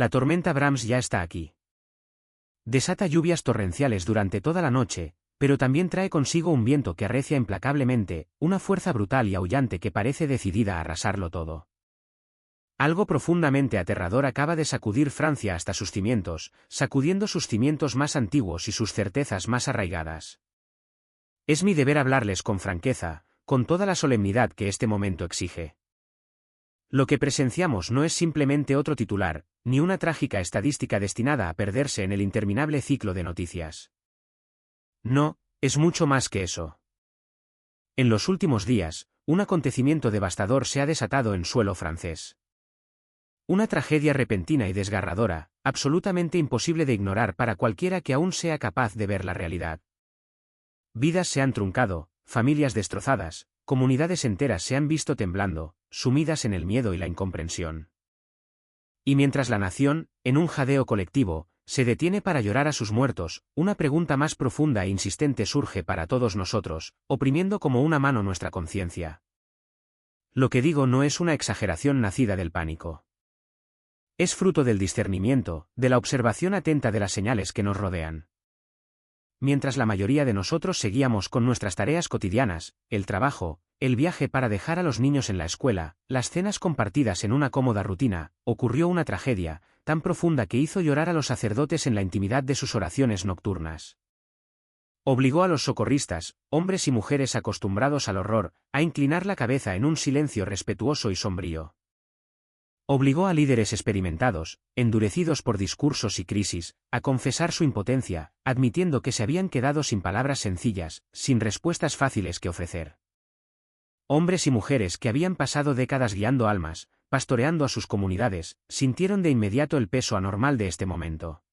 La tormenta Brahms ya está aquí. Desata lluvias torrenciales durante toda la noche, pero también trae consigo un viento que arrecia implacablemente, una fuerza brutal y aullante que parece decidida a arrasarlo todo. Algo profundamente aterrador acaba de sacudir Francia hasta sus cimientos, sacudiendo sus cimientos más antiguos y sus certezas más arraigadas. Es mi deber hablarles con franqueza, con toda la solemnidad que este momento exige. Lo que presenciamos no es simplemente otro titular, ni una trágica estadística destinada a perderse en el interminable ciclo de noticias. No, es mucho más que eso. En los últimos días, un acontecimiento devastador se ha desatado en suelo francés. Una tragedia repentina y desgarradora, absolutamente imposible de ignorar para cualquiera que aún sea capaz de ver la realidad. Vidas se han truncado, familias destrozadas, comunidades enteras se han visto temblando, sumidas en el miedo y la incomprensión. Y mientras la nación, en un jadeo colectivo, se detiene para llorar a sus muertos, una pregunta más profunda e insistente surge para todos nosotros, oprimiendo como una mano nuestra conciencia. Lo que digo no es una exageración nacida del pánico. Es fruto del discernimiento, de la observación atenta de las señales que nos rodean. Mientras la mayoría de nosotros seguíamos con nuestras tareas cotidianas, el trabajo, el viaje para dejar a los niños en la escuela, las cenas compartidas en una cómoda rutina, ocurrió una tragedia, tan profunda que hizo llorar a los sacerdotes en la intimidad de sus oraciones nocturnas. Obligó a los socorristas, hombres y mujeres acostumbrados al horror, a inclinar la cabeza en un silencio respetuoso y sombrío. Obligó a líderes experimentados, endurecidos por discursos y crisis, a confesar su impotencia, admitiendo que se habían quedado sin palabras sencillas, sin respuestas fáciles que ofrecer. Hombres y mujeres que habían pasado décadas guiando almas, pastoreando a sus comunidades, sintieron de inmediato el peso anormal de este momento.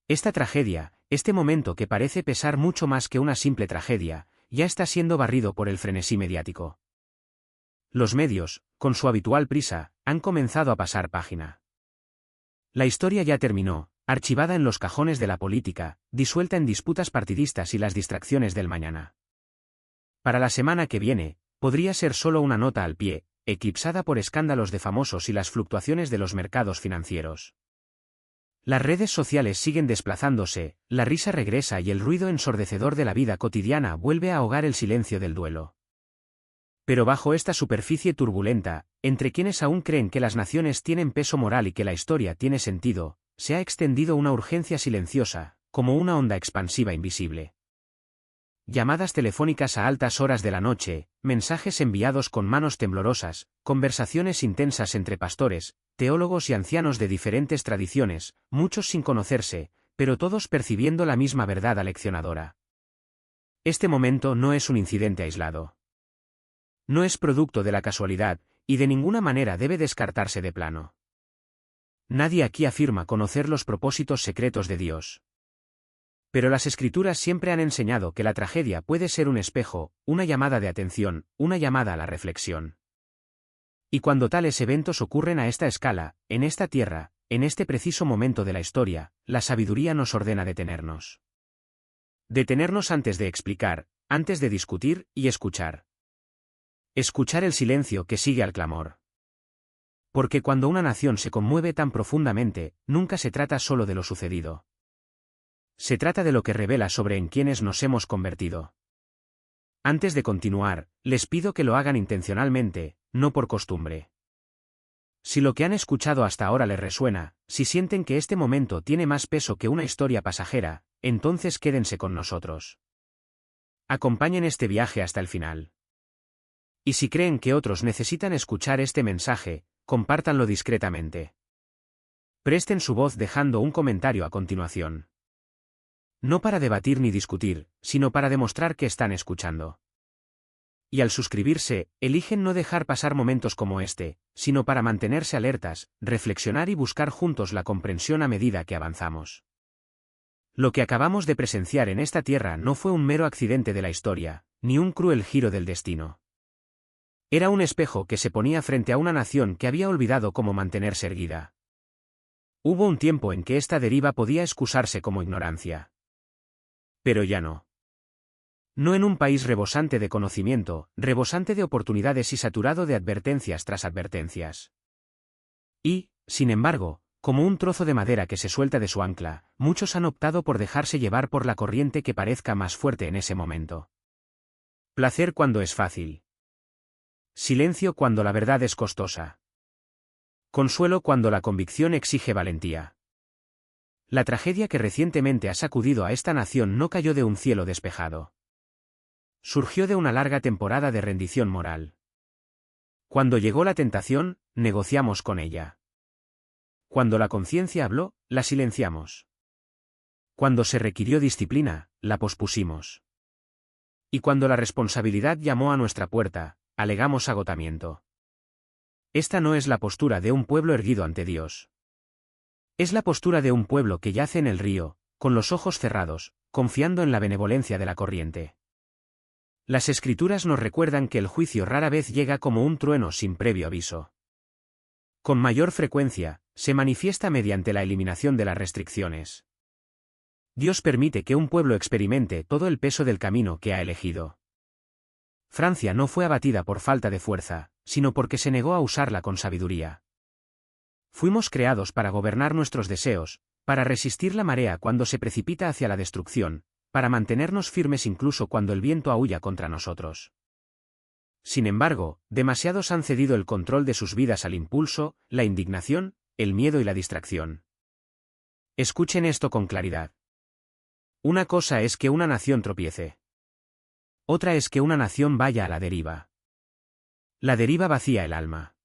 Esta tragedia, este momento que parece pesar mucho más que una simple tragedia, ya está siendo barrido por el frenesí mediático. Los medios, con su habitual prisa, han comenzado a pasar página. La historia ya terminó, archivada en los cajones de la política, disuelta en disputas partidistas y las distracciones del mañana. Para la semana que viene, podría ser solo una nota al pie, eclipsada por escándalos de famosos y las fluctuaciones de los mercados financieros. Las redes sociales siguen desplazándose, la risa regresa y el ruido ensordecedor de la vida cotidiana vuelve a ahogar el silencio del duelo. Pero bajo esta superficie turbulenta, entre quienes aún creen que las naciones tienen peso moral y que la historia tiene sentido, se ha extendido una urgencia silenciosa, como una onda expansiva invisible. Llamadas telefónicas a altas horas de la noche, mensajes enviados con manos temblorosas, conversaciones intensas entre pastores, teólogos y ancianos de diferentes tradiciones, muchos sin conocerse, pero todos percibiendo la misma verdad aleccionadora. Este momento no es un incidente aislado. No es producto de la casualidad, y de ninguna manera debe descartarse de plano. Nadie aquí afirma conocer los propósitos secretos de Dios. Pero las Escrituras siempre han enseñado que la tragedia puede ser un espejo, una llamada de atención, una llamada a la reflexión. Y cuando tales eventos ocurren a esta escala, en esta tierra, en este preciso momento de la historia, la sabiduría nos ordena detenernos. Detenernos antes de explicar, antes de discutir y escuchar. Escuchar el silencio que sigue al clamor. Porque cuando una nación se conmueve tan profundamente, nunca se trata solo de lo sucedido. Se trata de lo que revela sobre en quienes nos hemos convertido. Antes de continuar, les pido que lo hagan intencionalmente, no por costumbre. Si lo que han escuchado hasta ahora les resuena, si sienten que este momento tiene más peso que una historia pasajera, entonces quédense con nosotros. Acompañen este viaje hasta el final. Y si creen que otros necesitan escuchar este mensaje, compártanlo discretamente. Presten su voz dejando un comentario a continuación. No para debatir ni discutir, sino para demostrar que están escuchando. Y al suscribirse, eligen no dejar pasar momentos como este, sino para mantenerse alertas, reflexionar y buscar juntos la comprensión a medida que avanzamos. Lo que acabamos de presenciar en esta tierra no fue un mero accidente de la historia, ni un cruel giro del destino. Era un espejo que se ponía frente a una nación que había olvidado cómo mantenerse erguida. Hubo un tiempo en que esta deriva podía excusarse como ignorancia. Pero ya no. No en un país rebosante de conocimiento, rebosante de oportunidades y saturado de advertencias tras advertencias. Y, sin embargo, Como un trozo de madera que se suelta de su ancla, muchos han optado por dejarse llevar por la corriente que parezca más fuerte en ese momento. Placer cuando es fácil. Silencio cuando la verdad es costosa. Consuelo cuando la convicción exige valentía. La tragedia que recientemente ha sacudido a esta nación no cayó de un cielo despejado. Surgió de una larga temporada de rendición moral. Cuando llegó la tentación, negociamos con ella. Cuando la conciencia habló, la silenciamos. Cuando se requirió disciplina, la pospusimos. Y cuando la responsabilidad llamó a nuestra puerta, alegamos agotamiento. Esta no es la postura de un pueblo erguido ante Dios. Es la postura de un pueblo que yace en el río, con los ojos cerrados, confiando en la benevolencia de la corriente. Las Escrituras nos recuerdan que el juicio rara vez llega como un trueno sin previo aviso. Con mayor frecuencia, se manifiesta mediante la eliminación de las restricciones. Dios permite que un pueblo experimente todo el peso del camino que ha elegido. Francia no fue abatida por falta de fuerza, sino porque se negó a usarla con sabiduría. Fuimos creados para gobernar nuestros deseos, para resistir la marea cuando se precipita hacia la destrucción, para mantenernos firmes incluso cuando el viento aúlla contra nosotros. Sin embargo, demasiados han cedido el control de sus vidas al impulso, la indignación, el miedo y la distracción. Escuchen esto con claridad. Una cosa es que una nación tropiece. Otra es que una nación vaya a la deriva. La deriva vacía el alma.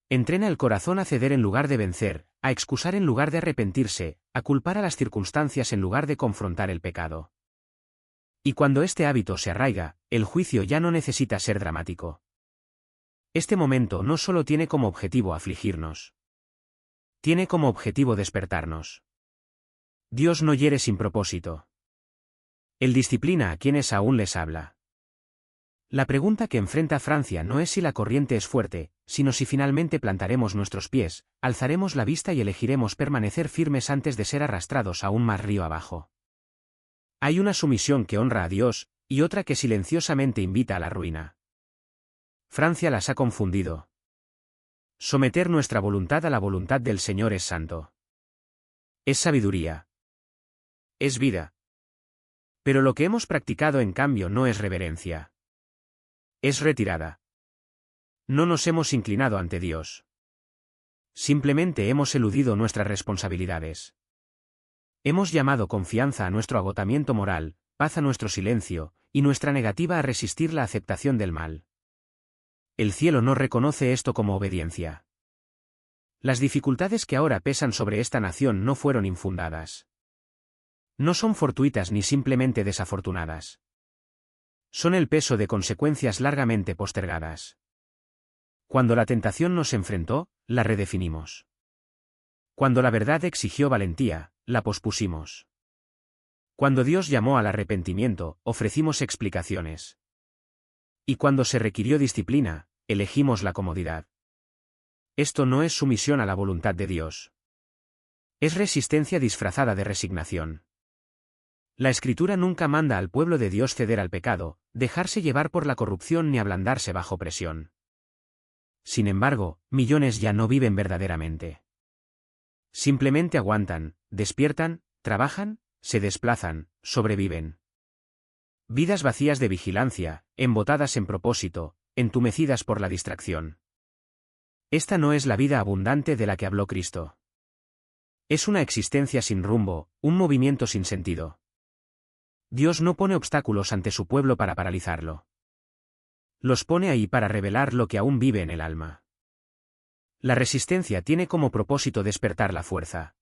Entrena el corazón a ceder en lugar de vencer, a excusar en lugar de arrepentirse, a culpar a las circunstancias en lugar de confrontar el pecado. Y cuando este hábito se arraiga, el juicio ya no necesita ser dramático. Este momento no solo tiene como objetivo afligirnos. Tiene como objetivo despertarnos. Dios no hiere sin propósito. Él disciplina a quienes aún les habla. La pregunta que enfrenta Francia no es si la corriente es fuerte, sino si finalmente plantaremos nuestros pies, alzaremos la vista y elegiremos permanecer firmes antes de ser arrastrados aún más río abajo. Hay una sumisión que honra a Dios, y otra que silenciosamente invita a la ruina. Francia las ha confundido. Someter nuestra voluntad a la voluntad del Señor es santo. Es sabiduría. Es vida. Pero lo que hemos practicado en cambio no es reverencia. Es retirada. No nos hemos inclinado ante Dios. Simplemente hemos eludido nuestras responsabilidades. Hemos llamado confianza a nuestro agotamiento moral, paz a nuestro silencio, y nuestra negativa a resistir la aceptación del mal. El cielo no reconoce esto como obediencia. Las dificultades que ahora pesan sobre esta nación no fueron infundadas. No son fortuitas ni simplemente desafortunadas. Son el peso de consecuencias largamente postergadas. Cuando la tentación nos enfrentó, la redefinimos. Cuando la verdad exigió valentía, la pospusimos. Cuando Dios llamó al arrepentimiento, ofrecimos explicaciones. Y cuando se requirió disciplina, elegimos la comodidad. Esto no es sumisión a la voluntad de Dios. Es resistencia disfrazada de resignación. La Escritura nunca manda al pueblo de Dios ceder al pecado, dejarse llevar por la corrupción ni ablandarse bajo presión. Sin embargo, millones ya no viven verdaderamente. Simplemente aguantan, despiertan, trabajan, se desplazan, sobreviven. Vidas vacías de vigilancia, embotadas en propósito, entumecidas por la distracción. Esta no es la vida abundante de la que habló Cristo. Es una existencia sin rumbo, un movimiento sin sentido. Dios no pone obstáculos ante su pueblo para paralizarlo. Los pone ahí para revelar lo que aún vive en el alma. La resistencia tiene como propósito despertar la fuerza.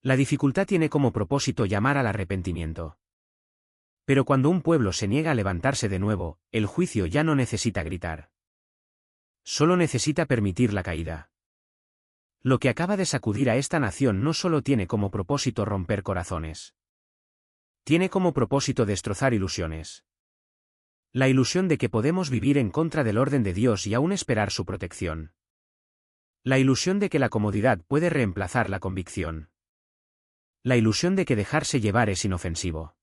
La dificultad tiene como propósito llamar al arrepentimiento. Pero cuando un pueblo se niega a levantarse de nuevo, el juicio ya no necesita gritar. Solo necesita permitir la caída. Lo que acaba de sacudir a esta nación no solo tiene como propósito romper corazones. Tiene como propósito destrozar ilusiones. La ilusión de que podemos vivir en contra del orden de Dios y aún esperar su protección. La ilusión de que la comodidad puede reemplazar la convicción. La ilusión de que dejarse llevar es inofensivo.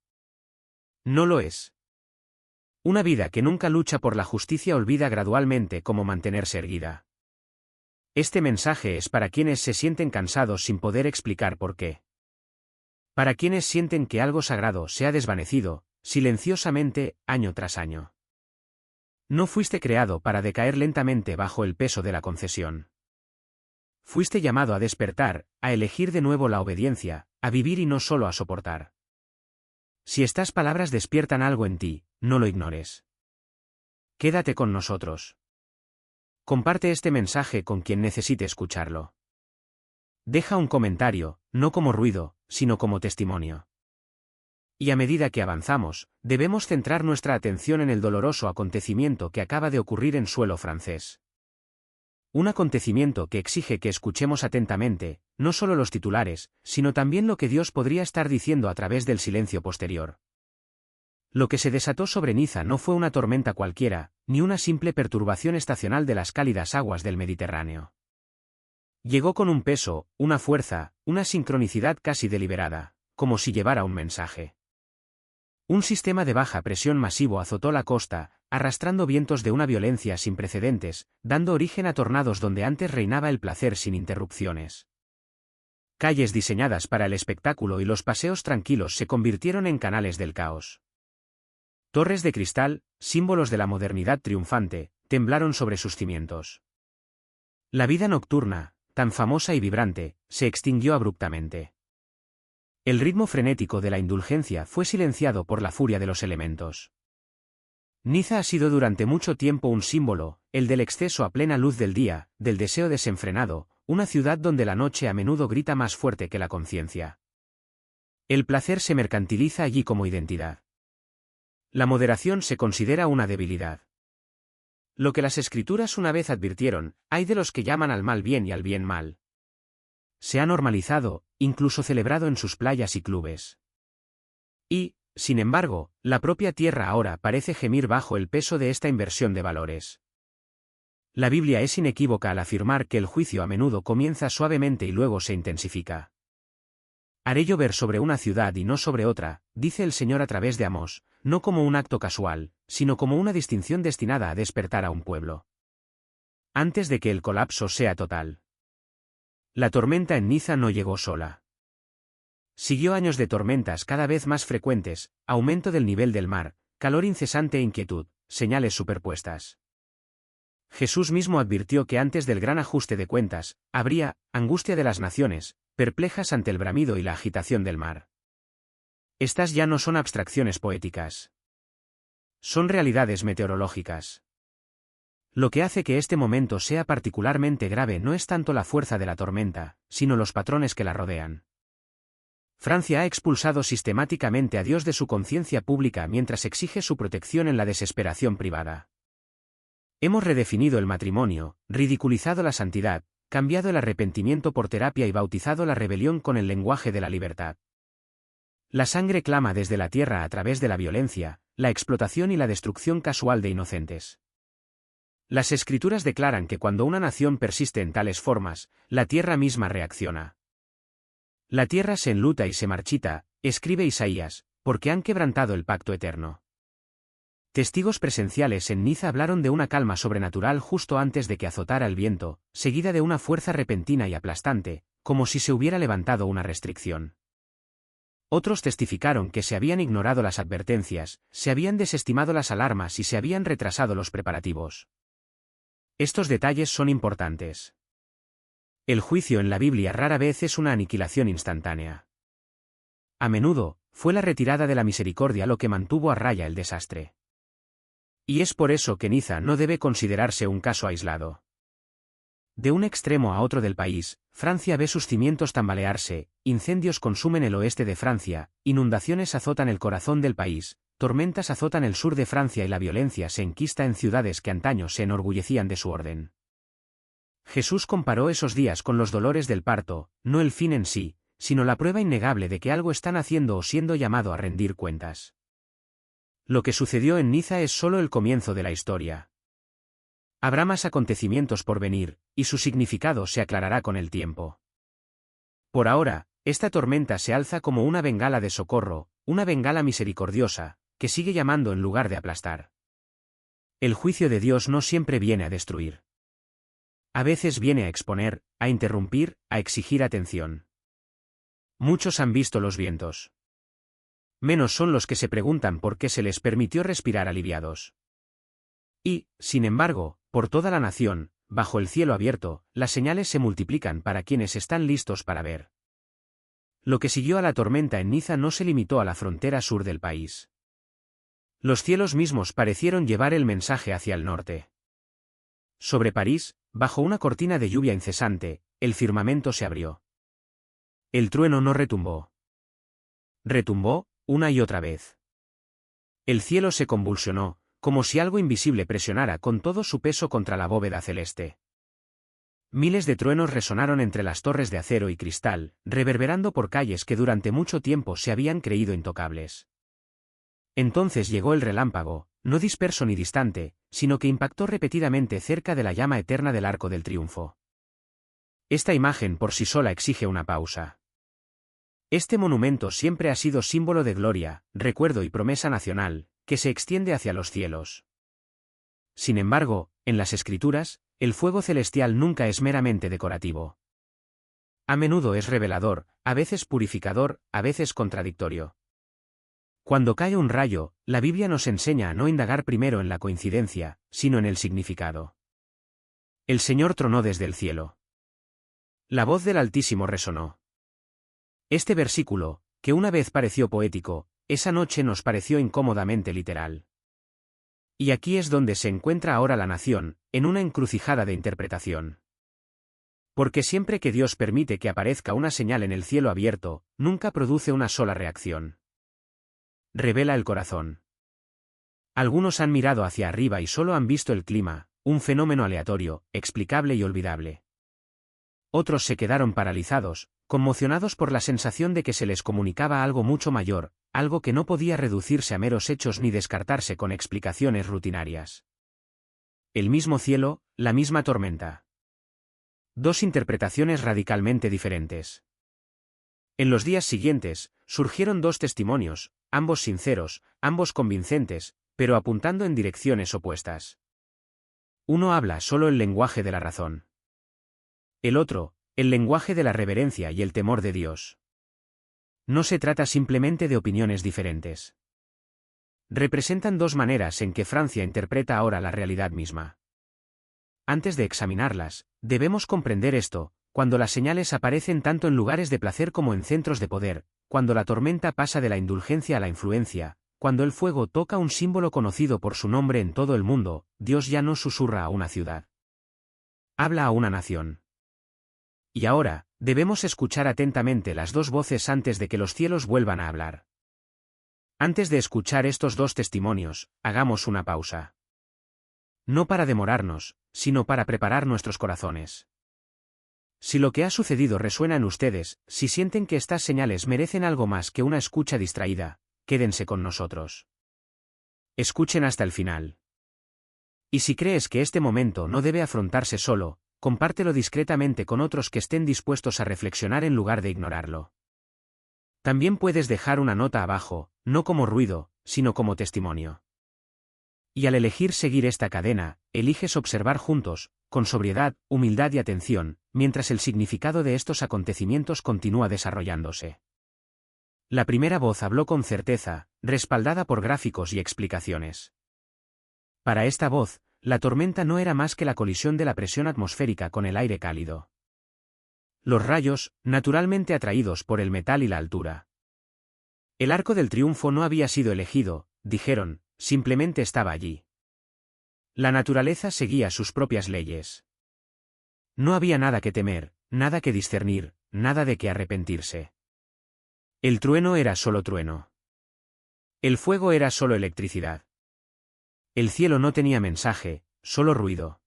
No lo es. Una vida que nunca lucha por la justicia olvida gradualmente cómo mantenerse erguida. Este mensaje es para quienes se sienten cansados sin poder explicar por qué. Para quienes sienten que algo sagrado se ha desvanecido, silenciosamente, año tras año. No fuiste creado para decaer lentamente bajo el peso de la concesión. Fuiste llamado a despertar, a elegir de nuevo la obediencia, a vivir y no solo a soportar. Si estas palabras despiertan algo en ti, no lo ignores. Quédate con nosotros. Comparte este mensaje con quien necesite escucharlo. Deja un comentario, no como ruido, sino como testimonio. Y a medida que avanzamos, debemos centrar nuestra atención en el doloroso acontecimiento que acaba de ocurrir en suelo francés. Un acontecimiento que exige que escuchemos atentamente, no solo los titulares, sino también lo que Dios podría estar diciendo a través del silencio posterior. Lo que se desató sobre Niza no fue una tormenta cualquiera, ni una simple perturbación estacional de las cálidas aguas del Mediterráneo. Llegó con un peso, una fuerza, una sincronicidad casi deliberada, como si llevara un mensaje. Un sistema de baja presión masivo azotó la costa, arrastrando vientos de una violencia sin precedentes, dando origen a tornados donde antes reinaba el placer sin interrupciones. Calles diseñadas para el espectáculo y los paseos tranquilos se convirtieron en canales del caos. Torres de cristal, símbolos de la modernidad triunfante, temblaron sobre sus cimientos. La vida nocturna, tan famosa y vibrante, se extinguió abruptamente. El ritmo frenético de la indulgencia fue silenciado por la furia de los elementos. Niza ha sido durante mucho tiempo un símbolo, el del exceso a plena luz del día, del deseo desenfrenado, una ciudad donde la noche a menudo grita más fuerte que la conciencia. El placer se mercantiliza allí como identidad. La moderación se considera una debilidad. Lo que las Escrituras una vez advirtieron, hay de los que llaman al mal bien y al bien mal. Se ha normalizado, incluso celebrado en sus playas y clubes. Y, sin embargo, la propia tierra ahora parece gemir bajo el peso de esta inversión de valores. La Biblia es inequívoca al afirmar que el juicio a menudo comienza suavemente y luego se intensifica. Haré llover sobre una ciudad y no sobre otra, dice el Señor a través de Amós, no como un acto casual, sino como una distinción destinada a despertar a un pueblo. Antes de que el colapso sea total. La tormenta en Niza no llegó sola. Siguió años de tormentas cada vez más frecuentes, aumento del nivel del mar, calor incesante e inquietud, señales superpuestas. Jesús mismo advirtió que antes del gran ajuste de cuentas, habría angustia de las naciones, perplejas ante el bramido y la agitación del mar. Estas ya no son abstracciones poéticas. Son realidades meteorológicas. Lo que hace que este momento sea particularmente grave no es tanto la fuerza de la tormenta, sino los patrones que la rodean. Francia ha expulsado sistemáticamente a Dios de su conciencia pública mientras exige su protección en la desesperación privada. Hemos redefinido el matrimonio, ridiculizado la santidad, cambiado el arrepentimiento por terapia y bautizado la rebelión con el lenguaje de la libertad. La sangre clama desde la tierra a través de la violencia, la explotación y la destrucción casual de inocentes. Las Escrituras declaran que cuando una nación persiste en tales formas, la tierra misma reacciona. La tierra se enluta y se marchita, escribe Isaías, porque han quebrantado el pacto eterno. Testigos presenciales en Niza hablaron de una calma sobrenatural justo antes de que azotara el viento, seguida de una fuerza repentina y aplastante, como si se hubiera levantado una restricción. Otros testificaron que se habían ignorado las advertencias, se habían desestimado las alarmas y se habían retrasado los preparativos. Estos detalles son importantes. El juicio en la Biblia rara vez es una aniquilación instantánea. A menudo, fue la retirada de la misericordia lo que mantuvo a raya el desastre. Y es por eso que Niza no debe considerarse un caso aislado. De un extremo a otro del país, Francia ve sus cimientos tambalearse, incendios consumen el oeste de Francia, inundaciones azotan el corazón del país, tormentas azotan el sur de Francia y la violencia se enquista en ciudades que antaño se enorgullecían de su orden. Jesús comparó esos días con los dolores del parto, no el fin en sí, sino la prueba innegable de que algo están haciendo o siendo llamado a rendir cuentas. Lo que sucedió en Niza es solo el comienzo de la historia. Habrá más acontecimientos por venir, y su significado se aclarará con el tiempo. Por ahora, esta tormenta se alza como una bengala de socorro, una bengala misericordiosa, que sigue llamando en lugar de aplastar. El juicio de Dios no siempre viene a destruir. A veces viene a exponer, a interrumpir, a exigir atención. Muchos han visto los vientos. Menos son los que se preguntan por qué se les permitió respirar aliviados. Y, sin embargo, por toda la nación, bajo el cielo abierto, las señales se multiplican para quienes están listos para ver. Lo que siguió a la tormenta en Niza no se limitó a la frontera sur del país. Los cielos mismos parecieron llevar el mensaje hacia el norte. Sobre París, bajo una cortina de lluvia incesante, el firmamento se abrió. El trueno no retumbó. Retumbó, una y otra vez. El cielo se convulsionó, como si algo invisible presionara con todo su peso contra la bóveda celeste. Miles de truenos resonaron entre las torres de acero y cristal, reverberando por calles que durante mucho tiempo se habían creído intocables. Entonces llegó el relámpago, no disperso ni distante, sino que impactó repetidamente cerca de la llama eterna del Arco del Triunfo. Esta imagen por sí sola exige una pausa. Este monumento siempre ha sido símbolo de gloria, recuerdo y promesa nacional, que se extiende hacia los cielos. Sin embargo, en las Escrituras, el fuego celestial nunca es meramente decorativo. A menudo es revelador, a veces purificador, a veces contradictorio. Cuando cae un rayo, la Biblia nos enseña a no indagar primero en la coincidencia, sino en el significado. El Señor tronó desde el cielo. La voz del Altísimo resonó. Este versículo, que una vez pareció poético, esa noche nos pareció incómodamente literal. Y aquí es donde se encuentra ahora la nación, en una encrucijada de interpretación. Porque siempre que Dios permite que aparezca una señal en el cielo abierto, nunca produce una sola reacción. Revela el corazón. Algunos han mirado hacia arriba y solo han visto el clima, un fenómeno aleatorio, explicable y olvidable. Otros se quedaron paralizados, conmocionados por la sensación de que se les comunicaba algo mucho mayor, algo que no podía reducirse a meros hechos ni descartarse con explicaciones rutinarias. El mismo cielo, la misma tormenta. Dos interpretaciones radicalmente diferentes. En los días siguientes, surgieron dos testimonios, ambos sinceros, ambos convincentes, pero apuntando en direcciones opuestas. Uno habla solo el lenguaje de la razón. El otro, el lenguaje de la reverencia y el temor de Dios. No se trata simplemente de opiniones diferentes. Representan dos maneras en que Francia interpreta ahora la realidad misma. Antes de examinarlas, debemos comprender esto: cuando las señales aparecen tanto en lugares de placer como en centros de poder, cuando la tormenta pasa de la indulgencia a la influencia, cuando el fuego toca un símbolo conocido por su nombre en todo el mundo, Dios ya no susurra a una ciudad. Habla a una nación. Y ahora, debemos escuchar atentamente las dos voces antes de que los cielos vuelvan a hablar. Antes de escuchar estos dos testimonios, hagamos una pausa. No para demorarnos, sino para preparar nuestros corazones. Si lo que ha sucedido resuena en ustedes, si sienten que estas señales merecen algo más que una escucha distraída, quédense con nosotros. Escuchen hasta el final. Y si crees que este momento no debe afrontarse solo, compártelo discretamente con otros que estén dispuestos a reflexionar en lugar de ignorarlo. También puedes dejar una nota abajo, no como ruido, sino como testimonio. Y al elegir seguir esta cadena, eliges observar juntos, con sobriedad, humildad y atención, mientras el significado de estos acontecimientos continúa desarrollándose. La primera voz habló con certeza, respaldada por gráficos y explicaciones. Para esta voz, la tormenta no era más que la colisión de la presión atmosférica con el aire cálido. Los rayos, naturalmente atraídos por el metal y la altura. El Arco del Triunfo no había sido elegido, dijeron, simplemente estaba allí. La naturaleza seguía sus propias leyes. No había nada que temer, nada que discernir, nada de que arrepentirse. El trueno era solo trueno. El fuego era solo electricidad. El cielo no tenía mensaje, solo ruido.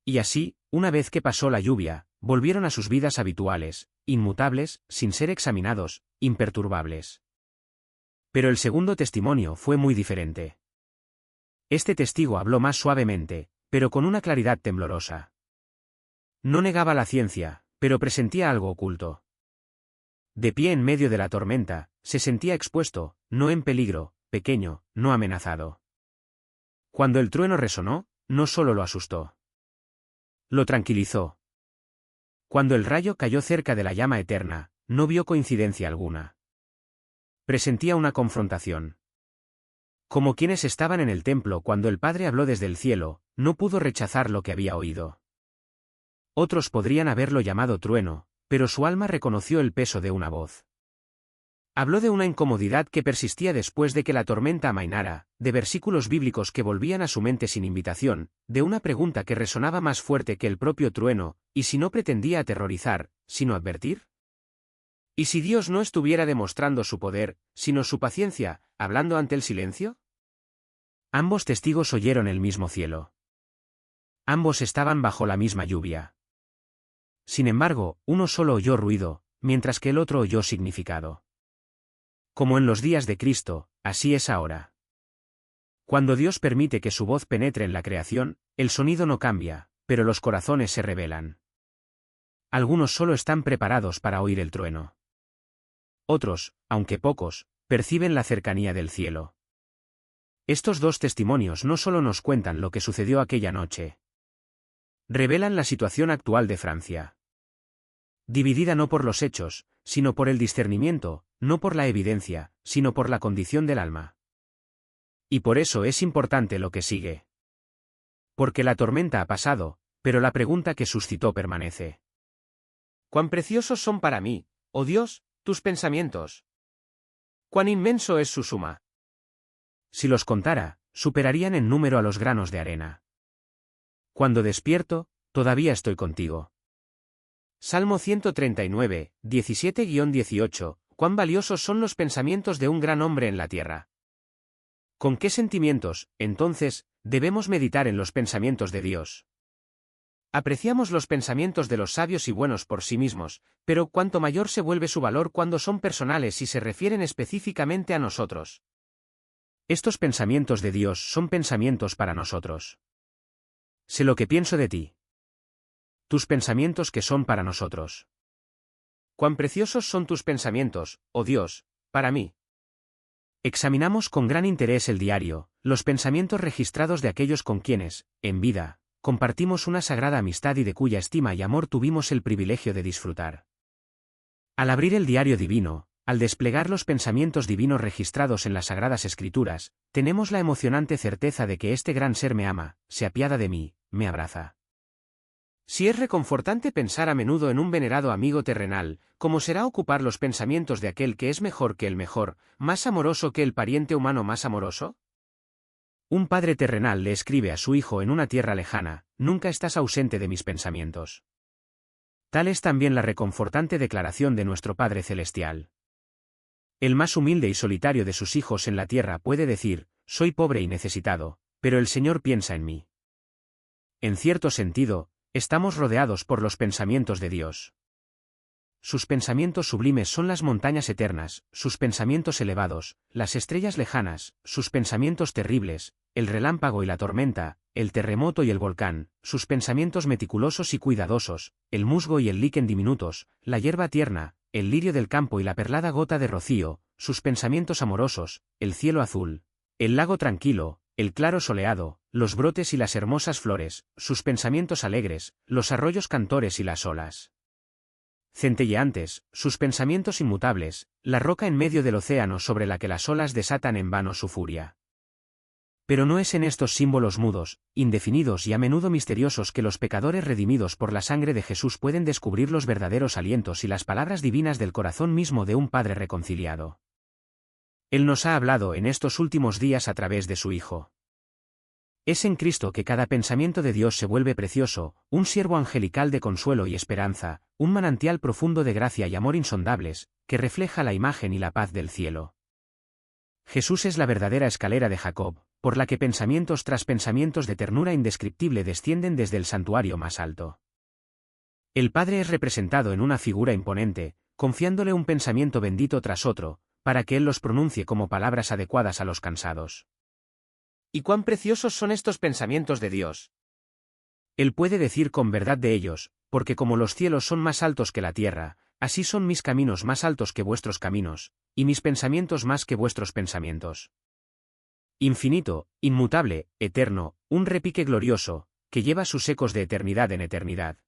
Y así, una vez que pasó la lluvia, volvieron a sus vidas habituales, inmutables, sin ser examinados, imperturbables. Pero el segundo testimonio fue muy diferente. Este testigo habló más suavemente, pero con una claridad temblorosa. No negaba la ciencia, pero presentía algo oculto. De pie en medio de la tormenta, se sentía expuesto, no en peligro, pequeño, no amenazado. Cuando el trueno resonó, no solo lo asustó. Lo tranquilizó. Cuando el rayo cayó cerca de la llama eterna, no vio coincidencia alguna. Presentía una confrontación. Como quienes estaban en el templo cuando el Padre habló desde el cielo, no pudo rechazar lo que había oído. Otros podrían haberlo llamado trueno, pero su alma reconoció el peso de una voz. Habló de una incomodidad que persistía después de que la tormenta amainara, de versículos bíblicos que volvían a su mente sin invitación, de una pregunta que resonaba más fuerte que el propio trueno, y si no pretendía aterrorizar, sino advertir. ¿Y si Dios no estuviera demostrando su poder, sino su paciencia, hablando ante el silencio? Ambos testigos oyeron el mismo cielo. Ambos estaban bajo la misma lluvia. Sin embargo, uno solo oyó ruido, mientras que el otro oyó significado. Como en los días de Cristo, así es ahora. Cuando Dios permite que su voz penetre en la creación, el sonido no cambia, pero los corazones se rebelan. Algunos solo están preparados para oír el trueno. Otros, aunque pocos, perciben la cercanía del cielo. Estos dos testimonios no solo nos cuentan lo que sucedió aquella noche. Revelan la situación actual de Francia. Dividida no por los hechos, sino por el discernimiento, no por la evidencia, sino por la condición del alma. Y por eso es importante lo que sigue. Porque la tormenta ha pasado, pero la pregunta que suscitó permanece. ¿Cuán preciosos son para mí, oh Dios, tus pensamientos? ¿Cuán inmenso es su suma? Si los contara, superarían en número a los granos de arena. Cuando despierto, todavía estoy contigo. Salmo 139, 17-18, cuán valiosos son los pensamientos de un gran hombre en la tierra. ¿Con qué sentimientos, entonces, debemos meditar en los pensamientos de Dios? Apreciamos los pensamientos de los sabios y buenos por sí mismos, pero cuánto mayor se vuelve su valor cuando son personales y se refieren específicamente a nosotros. Estos pensamientos de Dios son pensamientos para nosotros. Sé lo que pienso de ti. Tus pensamientos que son para nosotros. Cuán preciosos son tus pensamientos, oh Dios, para mí. Examinamos con gran interés el diario, los pensamientos registrados de aquellos con quienes, en vida, compartimos una sagrada amistad y de cuya estima y amor tuvimos el privilegio de disfrutar. Al abrir el diario divino, al desplegar los pensamientos divinos registrados en las Sagradas Escrituras, tenemos la emocionante certeza de que este gran ser me ama, se apiada de mí, me abraza. Si es reconfortante pensar a menudo en un venerado amigo terrenal, ¿cómo será ocupar los pensamientos de aquel que es mejor que el mejor, más amoroso que el pariente humano más amoroso? Un padre terrenal le escribe a su hijo en una tierra lejana, nunca estás ausente de mis pensamientos. Tal es también la reconfortante declaración de nuestro Padre Celestial. El más humilde y solitario de sus hijos en la tierra puede decir, soy pobre y necesitado, pero el Señor piensa en mí. En cierto sentido, estamos rodeados por los pensamientos de Dios. Sus pensamientos sublimes son las montañas eternas, sus pensamientos elevados, las estrellas lejanas, sus pensamientos terribles, el relámpago y la tormenta, el terremoto y el volcán, sus pensamientos meticulosos y cuidadosos, el musgo y el líquen diminutos, la hierba tierna, el lirio del campo y la perlada gota de rocío, sus pensamientos amorosos, el cielo azul, el lago tranquilo, el claro soleado, los brotes y las hermosas flores, sus pensamientos alegres, los arroyos cantores y las olas centelleantes, sus pensamientos inmutables, la roca en medio del océano sobre la que las olas desatan en vano su furia. Pero no es en estos símbolos mudos, indefinidos y a menudo misteriosos que los pecadores redimidos por la sangre de Jesús pueden descubrir los verdaderos alientos y las palabras divinas del corazón mismo de un Padre reconciliado. Él nos ha hablado en estos últimos días a través de su Hijo. Es en Cristo que cada pensamiento de Dios se vuelve precioso, un siervo angelical de consuelo y esperanza, un manantial profundo de gracia y amor insondables, que refleja la imagen y la paz del cielo. Jesús es la verdadera escalera de Jacob, por la que pensamientos tras pensamientos de ternura indescriptible descienden desde el santuario más alto. El Padre es representado en una figura imponente, confiándole un pensamiento bendito tras otro, para que Él los pronuncie como palabras adecuadas a los cansados. ¿Y cuán preciosos son estos pensamientos de Dios? Él puede decir con verdad de ellos, porque como los cielos son más altos que la tierra, así son mis caminos más altos que vuestros caminos, y mis pensamientos más que vuestros pensamientos. Infinito, inmutable, eterno, un repique glorioso, que lleva sus ecos de eternidad en eternidad.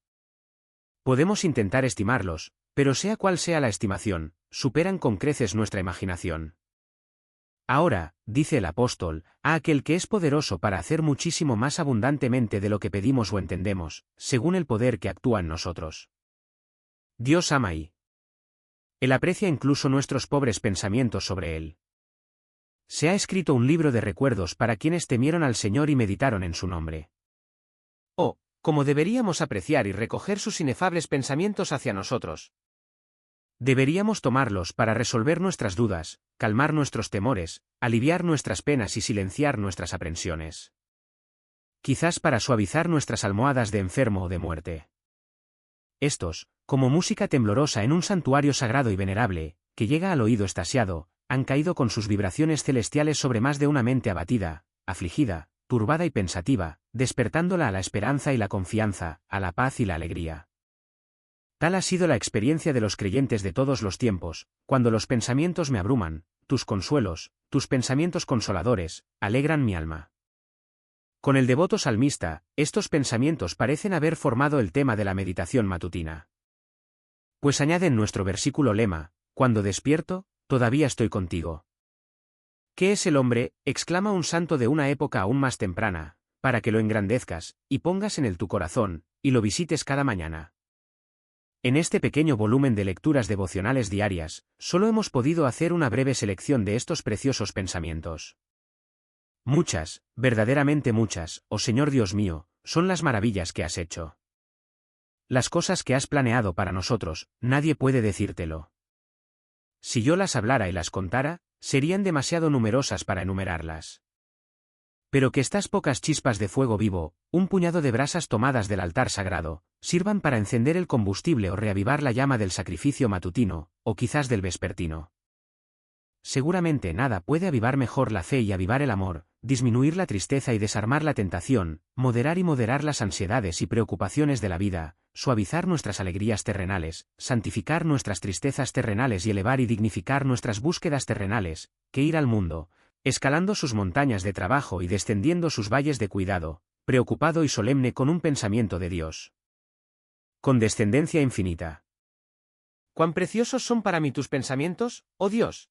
Podemos intentar estimarlos, pero sea cual sea la estimación, superan con creces nuestra imaginación. Ahora, dice el apóstol, a aquel que es poderoso para hacer muchísimo más abundantemente de lo que pedimos o entendemos, según el poder que actúa en nosotros. Dios ama y Él aprecia incluso nuestros pobres pensamientos sobre Él. Se ha escrito un libro de recuerdos para quienes temieron al Señor y meditaron en su nombre. Oh, cómo deberíamos apreciar y recoger sus inefables pensamientos hacia nosotros. Deberíamos tomarlos para resolver nuestras dudas, calmar nuestros temores, aliviar nuestras penas y silenciar nuestras aprensiones. Quizás para suavizar nuestras almohadas de enfermo o de muerte. Estos, como música temblorosa en un santuario sagrado y venerable, que llega al oído extasiado, han caído con sus vibraciones celestiales sobre más de una mente abatida, afligida, turbada y pensativa, despertándola a la esperanza y la confianza, a la paz y la alegría. Tal ha sido la experiencia de los creyentes de todos los tiempos, cuando los pensamientos me abruman, tus consuelos, tus pensamientos consoladores, alegran mi alma. Con el devoto salmista, estos pensamientos parecen haber formado el tema de la meditación matutina. Pues añaden nuestro versículo lema, cuando despierto, todavía estoy contigo. ¿Qué es el hombre?, exclama un santo de una época aún más temprana, para que lo engrandezcas, y pongas en él tu corazón, y lo visites cada mañana. En este pequeño volumen de lecturas devocionales diarias, solo hemos podido hacer una breve selección de estos preciosos pensamientos. Muchas, verdaderamente muchas, oh Señor Dios mío, son las maravillas que has hecho. Las cosas que has planeado para nosotros, nadie puede decírtelo. Si yo las hablara y las contara, serían demasiado numerosas para enumerarlas. Pero que estas pocas chispas de fuego vivo, un puñado de brasas tomadas del altar sagrado, sirvan para encender el combustible o reavivar la llama del sacrificio matutino, o quizás del vespertino. Seguramente nada puede avivar mejor la fe y avivar el amor, disminuir la tristeza y desarmar la tentación, moderar y moderar las ansiedades y preocupaciones de la vida, suavizar nuestras alegrías terrenales, santificar nuestras tristezas terrenales y elevar y dignificar nuestras búsquedas terrenales, que ir al mundo, escalando sus montañas de trabajo y descendiendo sus valles de cuidado, preocupado y solemne con un pensamiento de Dios. Con descendencia infinita. ¿Cuán preciosos son para mí tus pensamientos, oh Dios?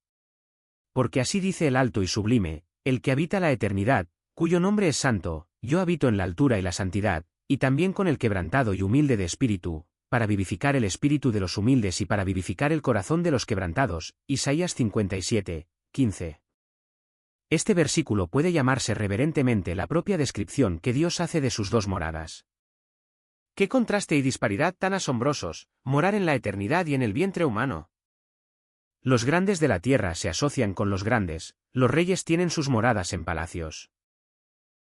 Porque así dice el alto y sublime, el que habita la eternidad, cuyo nombre es santo, yo habito en la altura y la santidad, y también con el quebrantado y humilde de espíritu, para vivificar el espíritu de los humildes y para vivificar el corazón de los quebrantados. Isaías 57, 15. Este versículo puede llamarse reverentemente la propia descripción que Dios hace de sus dos moradas. ¡Qué contraste y disparidad tan asombrosos, morar en la eternidad y en el vientre humano! Los grandes de la tierra se asocian con los grandes, los reyes tienen sus moradas en palacios.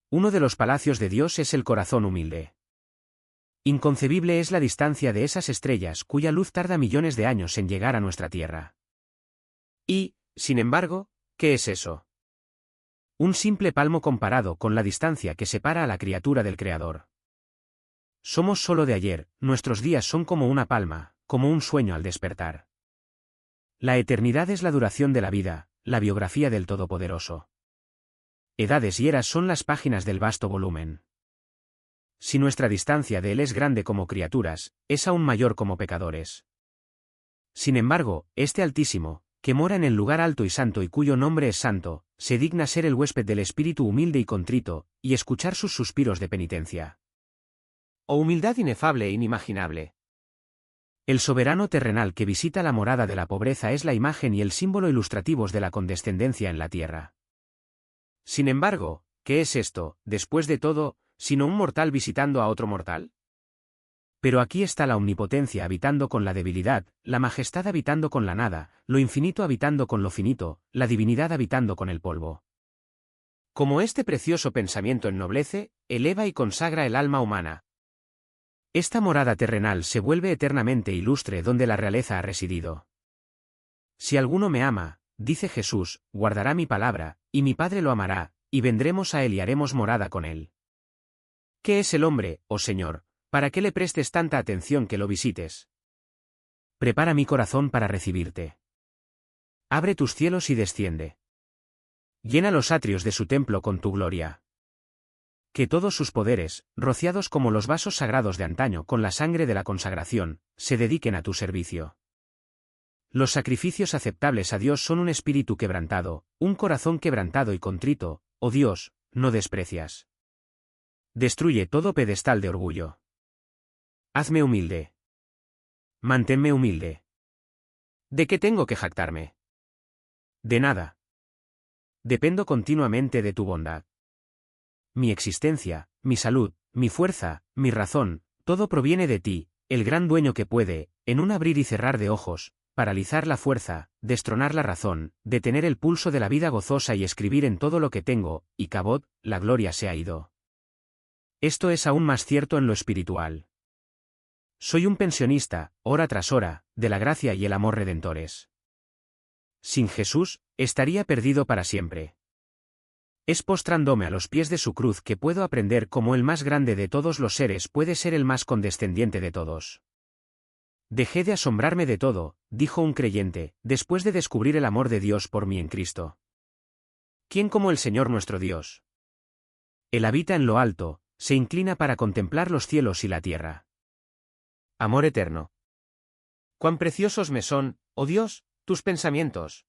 Uno de los palacios de Dios es el corazón humilde. Inconcebible es la distancia de esas estrellas cuya luz tarda millones de años en llegar a nuestra tierra. Y, sin embargo, ¿qué es eso? Un simple palmo comparado con la distancia que separa a la criatura del Creador. Somos solo de ayer, nuestros días son como una palma, como un sueño al despertar. La eternidad es la duración de la vida, la biografía del Todopoderoso. Edades y eras son las páginas del vasto volumen. Si nuestra distancia de Él es grande como criaturas, es aún mayor como pecadores. Sin embargo, este Altísimo, que mora en el lugar alto y santo y cuyo nombre es santo, se digna ser el huésped del espíritu humilde y contrito, y escuchar sus suspiros de penitencia. Oh humildad inefable e inimaginable. El soberano terrenal que visita la morada de la pobreza es la imagen y el símbolo ilustrativos de la condescendencia en la tierra. Sin embargo, ¿qué es esto, después de todo, sino un mortal visitando a otro mortal? Pero aquí está la omnipotencia habitando con la debilidad, la majestad habitando con la nada, lo infinito habitando con lo finito, la divinidad habitando con el polvo. Como este precioso pensamiento ennoblece, eleva y consagra el alma humana. Esta morada terrenal se vuelve eternamente ilustre donde la realeza ha residido. Si alguno me ama, dice Jesús, guardará mi palabra, y mi Padre lo amará, y vendremos a él y haremos morada con él. ¿Qué es el hombre, oh Señor, para que le prestes tanta atención que lo visites? Prepara mi corazón para recibirte. Abre tus cielos y desciende. Llena los atrios de su templo con tu gloria. Que todos sus poderes, rociados como los vasos sagrados de antaño con la sangre de la consagración, se dediquen a tu servicio. Los sacrificios aceptables a Dios son un espíritu quebrantado, un corazón quebrantado y contrito, oh Dios, no desprecias. Destruye todo pedestal de orgullo. Hazme humilde. Manténme humilde. ¿De qué tengo que jactarme? De nada. Dependo continuamente de tu bondad. Mi existencia, mi salud, mi fuerza, mi razón, todo proviene de ti, el gran dueño que puede, en un abrir y cerrar de ojos, paralizar la fuerza, destronar la razón, detener el pulso de la vida gozosa y escribir en todo lo que tengo, y Cabot, la gloria se ha ido. Esto es aún más cierto en lo espiritual. Soy un pensionista, hora tras hora, de la gracia y el amor redentores. Sin Jesús, estaría perdido para siempre. Es postrándome a los pies de su cruz que puedo aprender cómo el más grande de todos los seres puede ser el más condescendiente de todos. Dejé de asombrarme de todo, dijo un creyente, después de descubrir el amor de Dios por mí en Cristo. ¿Quién como el Señor nuestro Dios? Él habita en lo alto, se inclina para contemplar los cielos y la tierra. Amor eterno. Cuán preciosos me son, oh Dios, tus pensamientos.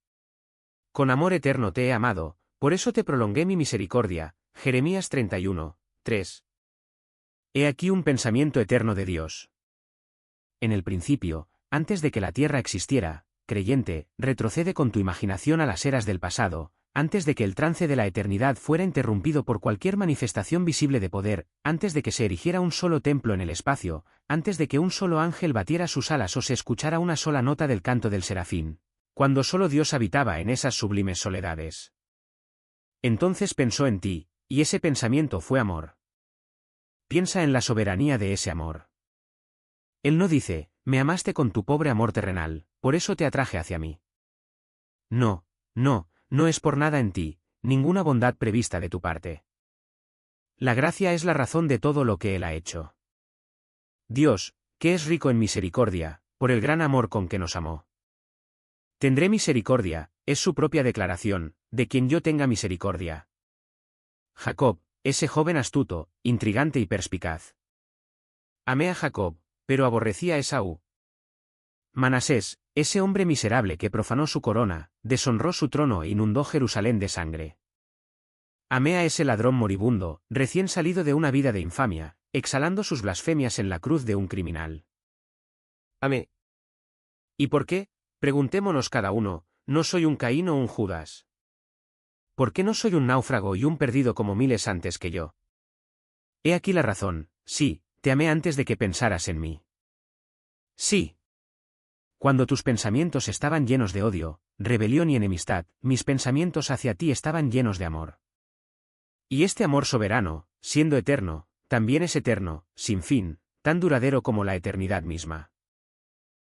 Con amor eterno te he amado, por eso te prolongué mi misericordia. Jeremías 31, 3. He aquí un pensamiento eterno de Dios. En el principio, antes de que la tierra existiera, creyente, retrocede con tu imaginación a las eras del pasado, antes de que el trance de la eternidad fuera interrumpido por cualquier manifestación visible de poder, antes de que se erigiera un solo templo en el espacio, antes de que un solo ángel batiera sus alas o se escuchara una sola nota del canto del serafín, cuando solo Dios habitaba en esas sublimes soledades. Entonces pensó en ti, y ese pensamiento fue amor. Piensa en la soberanía de ese amor. Él no dice, me amaste con tu pobre amor terrenal, por eso te atraje hacia mí. No, no, no es por nada en ti, ninguna bondad prevista de tu parte. La gracia es la razón de todo lo que Él ha hecho. Dios, que es rico en misericordia, por el gran amor con que nos amó. Tendré misericordia, es su propia declaración, de quien yo tenga misericordia. Jacob, ese joven astuto, intrigante y perspicaz. Amé a Jacob, pero aborrecí a Esaú. Manasés, ese hombre miserable que profanó su corona, deshonró su trono e inundó Jerusalén de sangre. Amé a ese ladrón moribundo, recién salido de una vida de infamia, exhalando sus blasfemias en la cruz de un criminal. Amé. ¿Y por qué? Preguntémonos cada uno, ¿no soy un Caín o un Judas? ¿Por qué no soy un náufrago y un perdido como miles antes que yo? He aquí la razón, sí, te amé antes de que pensaras en mí. Sí. Cuando tus pensamientos estaban llenos de odio, rebelión y enemistad, mis pensamientos hacia ti estaban llenos de amor. Y este amor soberano, siendo eterno, también es eterno, sin fin, tan duradero como la eternidad misma.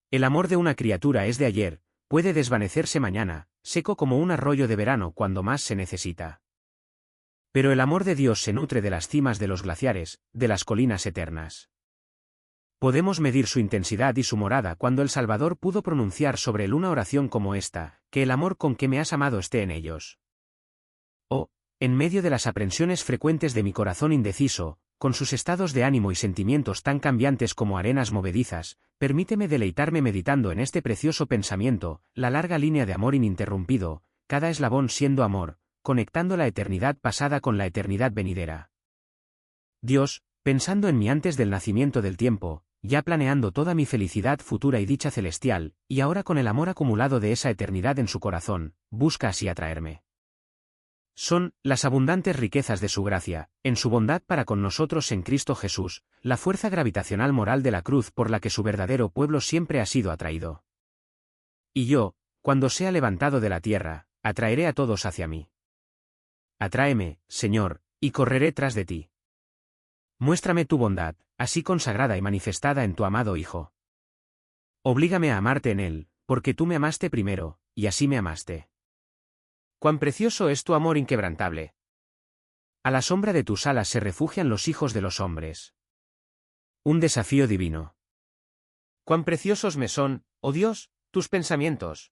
El amor de una criatura es de ayer, puede desvanecerse mañana, seco como un arroyo de verano cuando más se necesita. Pero el amor de Dios se nutre de las cimas de los glaciares, de las colinas eternas. Podemos medir su intensidad y su morada cuando el Salvador pudo pronunciar sobre él una oración como esta, que el amor con que me has amado esté en ellos. Oh, en medio de las aprensiones frecuentes de mi corazón indeciso, con sus estados de ánimo y sentimientos tan cambiantes como arenas movedizas, permíteme deleitarme meditando en este precioso pensamiento, la larga línea de amor ininterrumpido, cada eslabón siendo amor, conectando la eternidad pasada con la eternidad venidera. Dios, pensando en mí antes del nacimiento del tiempo, ya planeando toda mi felicidad futura y dicha celestial, y ahora con el amor acumulado de esa eternidad en su corazón, busca así atraerme. Son las abundantes riquezas de su gracia, en su bondad para con nosotros en Cristo Jesús, la fuerza gravitacional moral de la cruz por la que su verdadero pueblo siempre ha sido atraído. Y yo, cuando sea levantado de la tierra, atraeré a todos hacia mí. Atráeme, Señor, y correré tras de ti. Muéstrame tu bondad, así consagrada y manifestada en tu amado Hijo. Oblígame a amarte en él, porque tú me amaste primero, y así me amaste. Cuán precioso es tu amor inquebrantable. A la sombra de tus alas se refugian los hijos de los hombres. Un desafío divino. Cuán preciosos me son, oh Dios, tus pensamientos.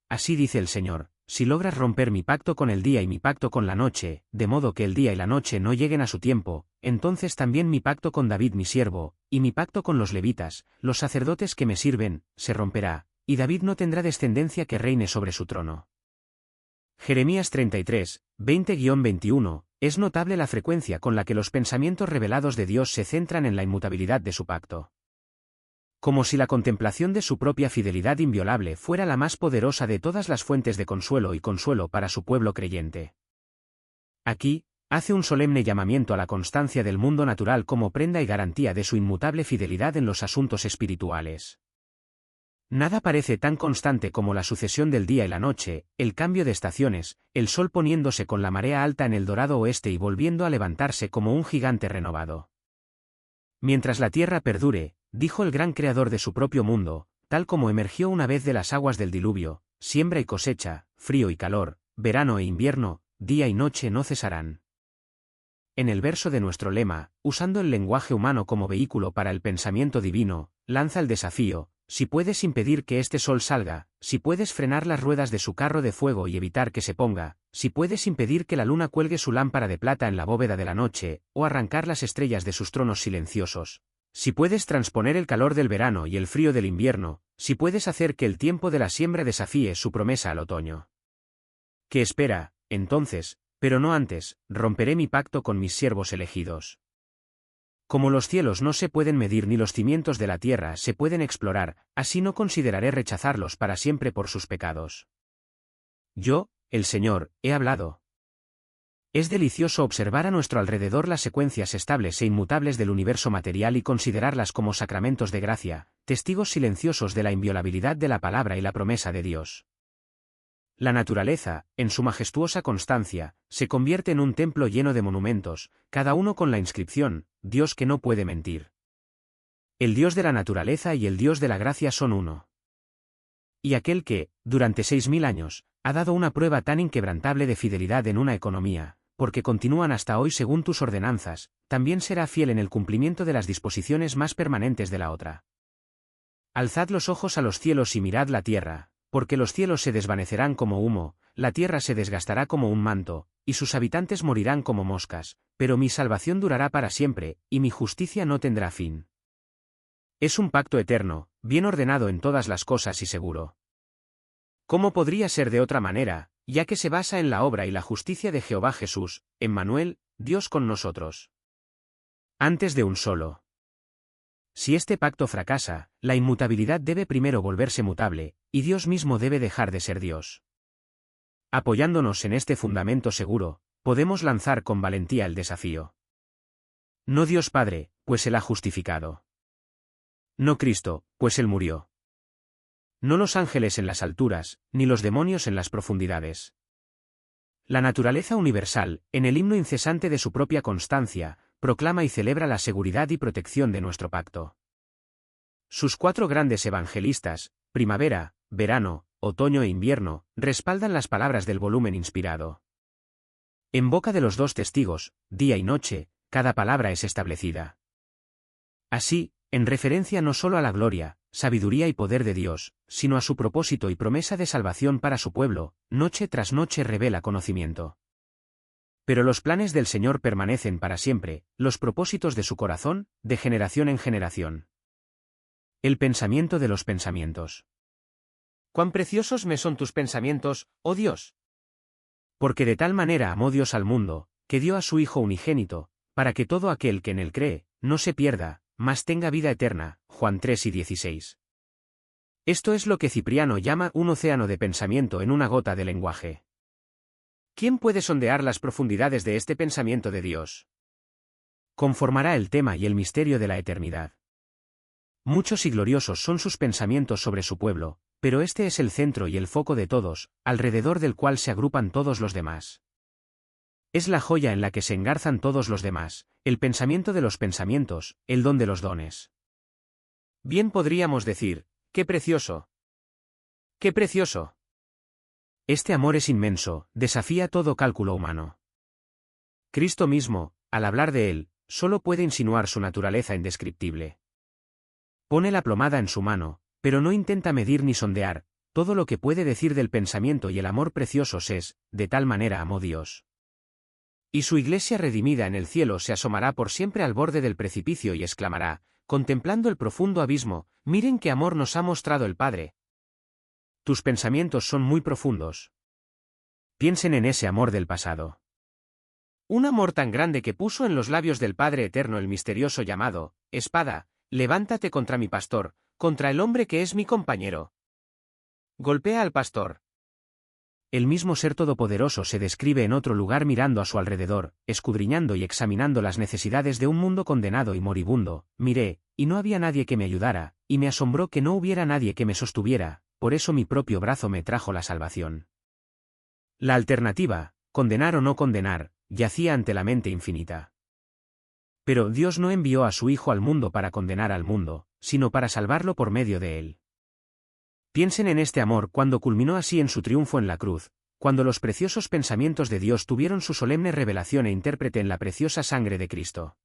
Así dice el Señor, si logras romper mi pacto con el día y mi pacto con la noche, de modo que el día y la noche no lleguen a su tiempo, entonces también mi pacto con David mi siervo, y mi pacto con los levitas, los sacerdotes que me sirven, se romperá, y David no tendrá descendencia que reine sobre su trono. Jeremías 33, 20-21, es notable la frecuencia con la que los pensamientos revelados de Dios se centran en la inmutabilidad de su pacto. Como si la contemplación de su propia fidelidad inviolable fuera la más poderosa de todas las fuentes de consuelo y consuelo para su pueblo creyente. Aquí, hace un solemne llamamiento a la constancia del mundo natural como prenda y garantía de su inmutable fidelidad en los asuntos espirituales. Nada parece tan constante como la sucesión del día y la noche, el cambio de estaciones, el sol poniéndose con la marea alta en el dorado oeste y volviendo a levantarse como un gigante renovado. Mientras la tierra perdure, dijo el gran creador de su propio mundo, tal como emergió una vez de las aguas del diluvio, siembra y cosecha, frío y calor, verano e invierno, día y noche no cesarán. En el verso de nuestro lema, usando el lenguaje humano como vehículo para el pensamiento divino, lanza el desafío: si puedes impedir que este sol salga, si puedes frenar las ruedas de su carro de fuego y evitar que se ponga, si puedes impedir que la luna cuelgue su lámpara de plata en la bóveda de la noche, o arrancar las estrellas de sus tronos silenciosos, si puedes transponer el calor del verano y el frío del invierno, si puedes hacer que el tiempo de la siembra desafíe su promesa al otoño. ¿Qué espera, entonces? Pero no antes, romperé mi pacto con mis siervos elegidos. Como los cielos no se pueden medir ni los cimientos de la tierra se pueden explorar, así no consideraré rechazarlos para siempre por sus pecados. Yo, el Señor, he hablado. Es delicioso observar a nuestro alrededor las secuencias estables e inmutables del universo material y considerarlas como sacramentos de gracia, testigos silenciosos de la inviolabilidad de la palabra y la promesa de Dios. La naturaleza, en su majestuosa constancia, se convierte en un templo lleno de monumentos, cada uno con la inscripción: Dios que no puede mentir. El Dios de la naturaleza y el Dios de la gracia son uno. Y aquel que, durante 6000 años, ha dado una prueba tan inquebrantable de fidelidad en una economía, porque continúan hasta hoy según tus ordenanzas, también será fiel en el cumplimiento de las disposiciones más permanentes de la otra. Alzad los ojos a los cielos y mirad la tierra, porque los cielos se desvanecerán como humo, la tierra se desgastará como un manto, y sus habitantes morirán como moscas, pero mi salvación durará para siempre, y mi justicia no tendrá fin. Es un pacto eterno, bien ordenado en todas las cosas y seguro. ¿Cómo podría ser de otra manera, ya que se basa en la obra y la justicia de Jehová Jesús, Emmanuel, Dios con nosotros? Antes de un solo. Si este pacto fracasa, la inmutabilidad debe primero volverse mutable, y Dios mismo debe dejar de ser Dios. Apoyándonos en este fundamento seguro, podemos lanzar con valentía el desafío. No Dios Padre, pues Él ha justificado. No Cristo, pues Él murió. No los ángeles en las alturas, ni los demonios en las profundidades. La naturaleza universal, en el himno incesante de su propia constancia, proclama y celebra la seguridad y protección de nuestro pacto. Sus 4 grandes evangelistas, primavera, verano, otoño e invierno, respaldan las palabras del volumen inspirado. En boca de los 2 testigos, día y noche, cada palabra es establecida. Así, en referencia no solo a la gloria, sabiduría y poder de Dios, sino a su propósito y promesa de salvación para su pueblo, noche tras noche revela conocimiento. Pero los planes del Señor permanecen para siempre, los propósitos de su corazón, de generación en generación. El pensamiento de los pensamientos. ¡Cuán preciosos me son tus pensamientos, oh Dios! Porque de tal manera amó Dios al mundo, que dio a su Hijo unigénito, para que todo aquel que en él cree, no se pierda, mas tenga vida eterna. Juan 3:16. Esto es lo que Cipriano llama un océano de pensamiento en una gota de lenguaje. ¿Quién puede sondear las profundidades de este pensamiento de Dios? Conformará el tema y el misterio de la eternidad. Muchos y gloriosos son sus pensamientos sobre su pueblo, pero este es el centro y el foco de todos, alrededor del cual se agrupan todos los demás. Es la joya en la que se engarzan todos los demás, el pensamiento de los pensamientos, el don de los dones. Bien podríamos decir, ¡qué precioso! ¡Qué precioso! Este amor es inmenso, desafía todo cálculo humano. Cristo mismo, al hablar de él, solo puede insinuar su naturaleza indescriptible. Pone la plomada en su mano, pero no intenta medir ni sondear, todo lo que puede decir del pensamiento y el amor preciosos es, de tal manera amó Dios. Y su iglesia redimida en el cielo se asomará por siempre al borde del precipicio y exclamará, contemplando el profundo abismo, miren qué amor nos ha mostrado el Padre. Tus pensamientos son muy profundos. Piensen en ese amor del pasado. Un amor tan grande que puso en los labios del Padre Eterno el misterioso llamado, espada, levántate contra mi pastor, contra el hombre que es mi compañero. Golpea al pastor. El mismo Ser Todopoderoso se describe en otro lugar mirando a su alrededor, escudriñando y examinando las necesidades de un mundo condenado y moribundo. Miré, y no había nadie que me ayudara, y me asombró que no hubiera nadie que me sostuviera, por eso mi propio brazo me trajo la salvación. La alternativa, condenar o no condenar, yacía ante la mente infinita. Pero Dios no envió a su Hijo al mundo para condenar al mundo, sino para salvarlo por medio de él. Piensen en este amor cuando culminó así en su triunfo en la cruz, cuando los preciosos pensamientos de Dios tuvieron su solemne revelación e intérprete en la preciosa sangre de Cristo.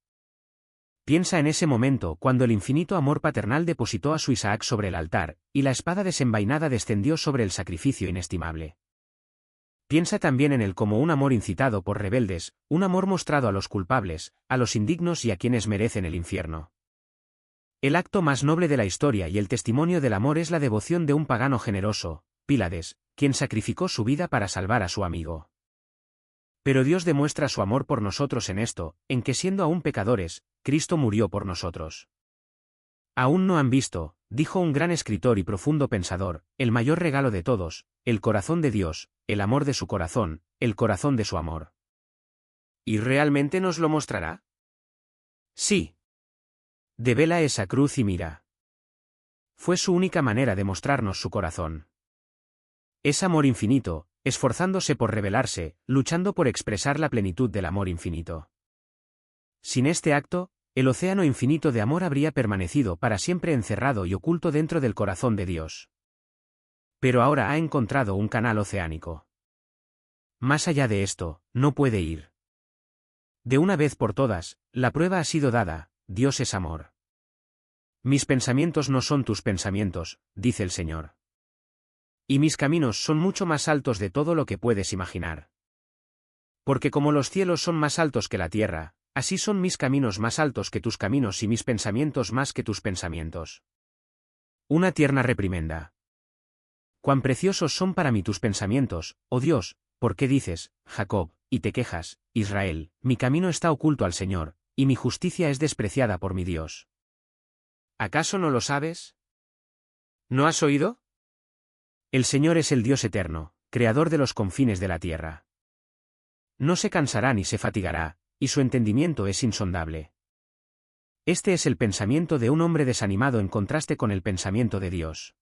Piensa en ese momento cuando el infinito amor paternal depositó a su Isaac sobre el altar, y la espada desenvainada descendió sobre el sacrificio inestimable. Piensa también en él como un amor incitado por rebeldes, un amor mostrado a los culpables, a los indignos y a quienes merecen el infierno. El acto más noble de la historia y el testimonio del amor es la devoción de un pagano generoso, Pílades, quien sacrificó su vida para salvar a su amigo. Pero Dios demuestra su amor por nosotros en esto, en que siendo aún pecadores, Cristo murió por nosotros. Aún no han visto, dijo un gran escritor y profundo pensador, el mayor regalo de todos, el corazón de Dios, el amor de su corazón, el corazón de su amor. ¿Y realmente nos lo mostrará? Sí. Devela esa cruz y mira. Fue su única manera de mostrarnos su corazón. Es amor infinito, esforzándose por revelarse, luchando por expresar la plenitud del amor infinito. Sin este acto, el océano infinito de amor habría permanecido para siempre encerrado y oculto dentro del corazón de Dios. Pero ahora ha encontrado un canal oceánico. Más allá de esto, no puede ir. De una vez por todas, la prueba ha sido dada. Dios es amor. Mis pensamientos no son tus pensamientos, dice el Señor. Y mis caminos son mucho más altos de todo lo que puedes imaginar. Porque como los cielos son más altos que la tierra, así son mis caminos más altos que tus caminos y mis pensamientos más que tus pensamientos. Una tierna reprimenda. Cuán preciosos son para mí tus pensamientos, oh Dios, ¿por qué dices, Jacob, y te quejas, Israel, mi camino está oculto al Señor, y mi justicia es despreciada por mi Dios? ¿Acaso no lo sabes? ¿No has oído? El Señor es el Dios eterno, creador de los confines de la tierra. No se cansará ni se fatigará, y su entendimiento es insondable. Este es el pensamiento de un hombre desanimado en contraste con el pensamiento de Dios.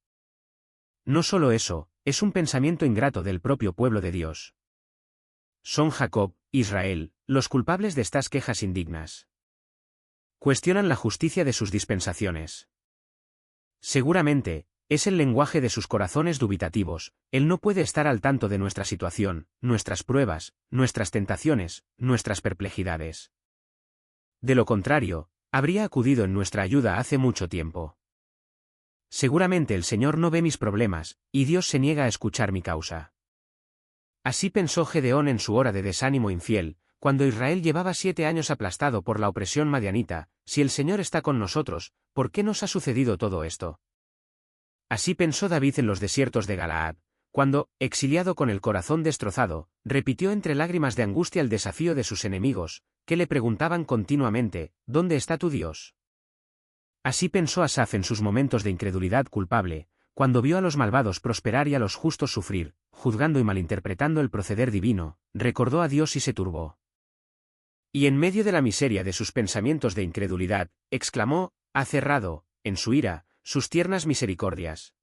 No solo eso, es un pensamiento ingrato del propio pueblo de Dios. Son Jacob, Israel, los culpables de estas quejas indignas. Cuestionan la justicia de sus dispensaciones. Seguramente, es el lenguaje de sus corazones dubitativos, él no puede estar al tanto de nuestra situación, nuestras pruebas, nuestras tentaciones, nuestras perplejidades. De lo contrario, habría acudido en nuestra ayuda hace mucho tiempo. Seguramente el Señor no ve mis problemas, y Dios se niega a escuchar mi causa. Así pensó Gedeón en su hora de desánimo infiel, cuando Israel llevaba 7 años aplastado por la opresión madianita. Si el Señor está con nosotros, ¿por qué nos ha sucedido todo esto? Así pensó David en los desiertos de Galaad, cuando, exiliado con el corazón destrozado, repitió entre lágrimas de angustia el desafío de sus enemigos, que le preguntaban continuamente, ¿dónde está tu Dios? Así pensó Asaf en sus momentos de incredulidad culpable, cuando vio a los malvados prosperar y a los justos sufrir, juzgando y malinterpretando el proceder divino, recordó a Dios y se turbó. Y en medio de la miseria de sus pensamientos de incredulidad, exclamó, ha cerrado, en su ira, sus tiernas misericordias.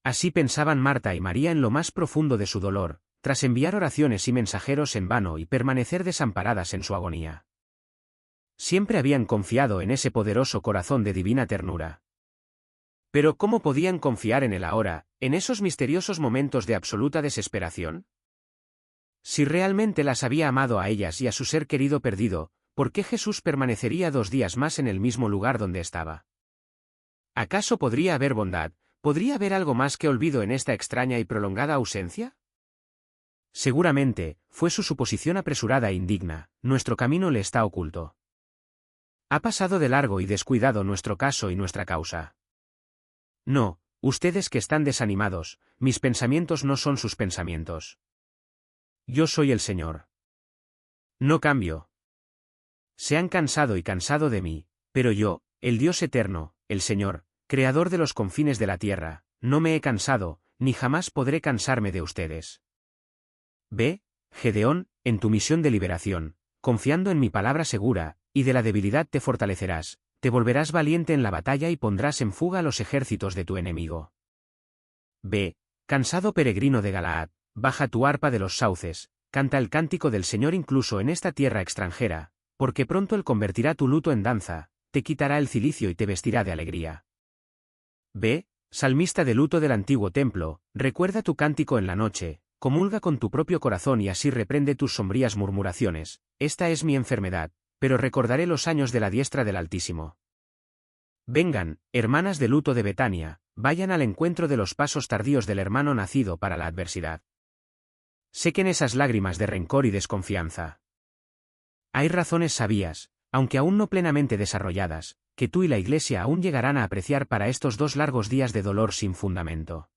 Así pensaban Marta y María en lo más profundo de su dolor, tras enviar oraciones y mensajeros en vano y permanecer desamparadas en su agonía. Siempre habían confiado en ese poderoso corazón de divina ternura. Pero ¿cómo podían confiar en él ahora, en esos misteriosos momentos de absoluta desesperación? Si realmente las había amado a ellas y a su ser querido perdido, ¿por qué Jesús permanecería 2 días más en el mismo lugar donde estaba? ¿Acaso podría haber bondad, ¿podría haber algo más que olvido en esta extraña y prolongada ausencia? Seguramente, fue su suposición apresurada e indigna, nuestro camino le está oculto. Ha pasado de largo y descuidado nuestro caso y nuestra causa. No, ustedes que están desanimados, mis pensamientos no son sus pensamientos. Yo soy el Señor. No cambio. Se han cansado y cansado de mí, pero yo, el Dios eterno, el Señor, Creador de los confines de la tierra, no me he cansado, ni jamás podré cansarme de ustedes. Ve, Gedeón, en tu misión de liberación, confiando en mi palabra segura, y de la debilidad te fortalecerás, te volverás valiente en la batalla y pondrás en fuga a los ejércitos de tu enemigo. Ve, cansado peregrino de Galaad, baja tu arpa de los sauces, canta el cántico del Señor incluso en esta tierra extranjera, porque pronto Él convertirá tu luto en danza, te quitará el cilicio y te vestirá de alegría. Ve, salmista de luto del antiguo templo, recuerda tu cántico en la noche, comulga con tu propio corazón y así reprende tus sombrías murmuraciones, esta es mi enfermedad, pero recordaré los años de la diestra del Altísimo. Vengan, hermanas de luto de Betania, vayan al encuentro de los pasos tardíos del hermano nacido para la adversidad. Sequen esas lágrimas de rencor y desconfianza. Hay razones sabias, aunque aún no plenamente desarrolladas, que tú y la Iglesia aún llegarán a apreciar para estos 2 largos días de dolor sin fundamento.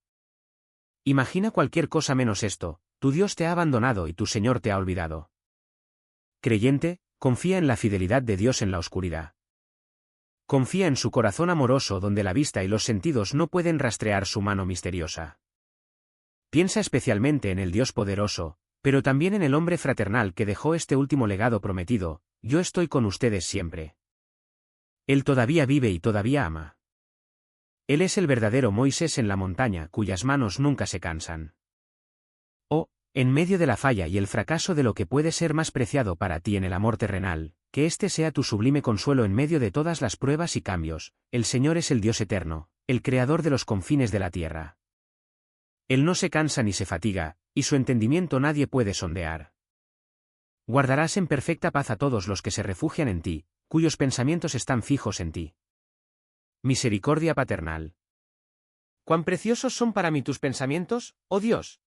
Imagina cualquier cosa menos esto, tu Dios te ha abandonado y tu Señor te ha olvidado. Creyente, confía en la fidelidad de Dios en la oscuridad. Confía en su corazón amoroso donde la vista y los sentidos no pueden rastrear su mano misteriosa. Piensa especialmente en el Dios poderoso, pero también en el hombre fraternal que dejó este último legado prometido: yo estoy con ustedes siempre. Él todavía vive y todavía ama. Él es el verdadero Moisés en la montaña cuyas manos nunca se cansan. Oh, en medio de la falla y el fracaso de lo que puede ser más preciado para ti en el amor terrenal, que este sea tu sublime consuelo en medio de todas las pruebas y cambios: el Señor es el Dios eterno, el Creador de los confines de la tierra. Él no se cansa ni se fatiga, y su entendimiento nadie puede sondear. Guardarás en perfecta paz a todos los que se refugian en ti, cuyos pensamientos están fijos en ti. Misericordia paternal. ¿Cuán preciosos son para mí tus pensamientos, oh Dios?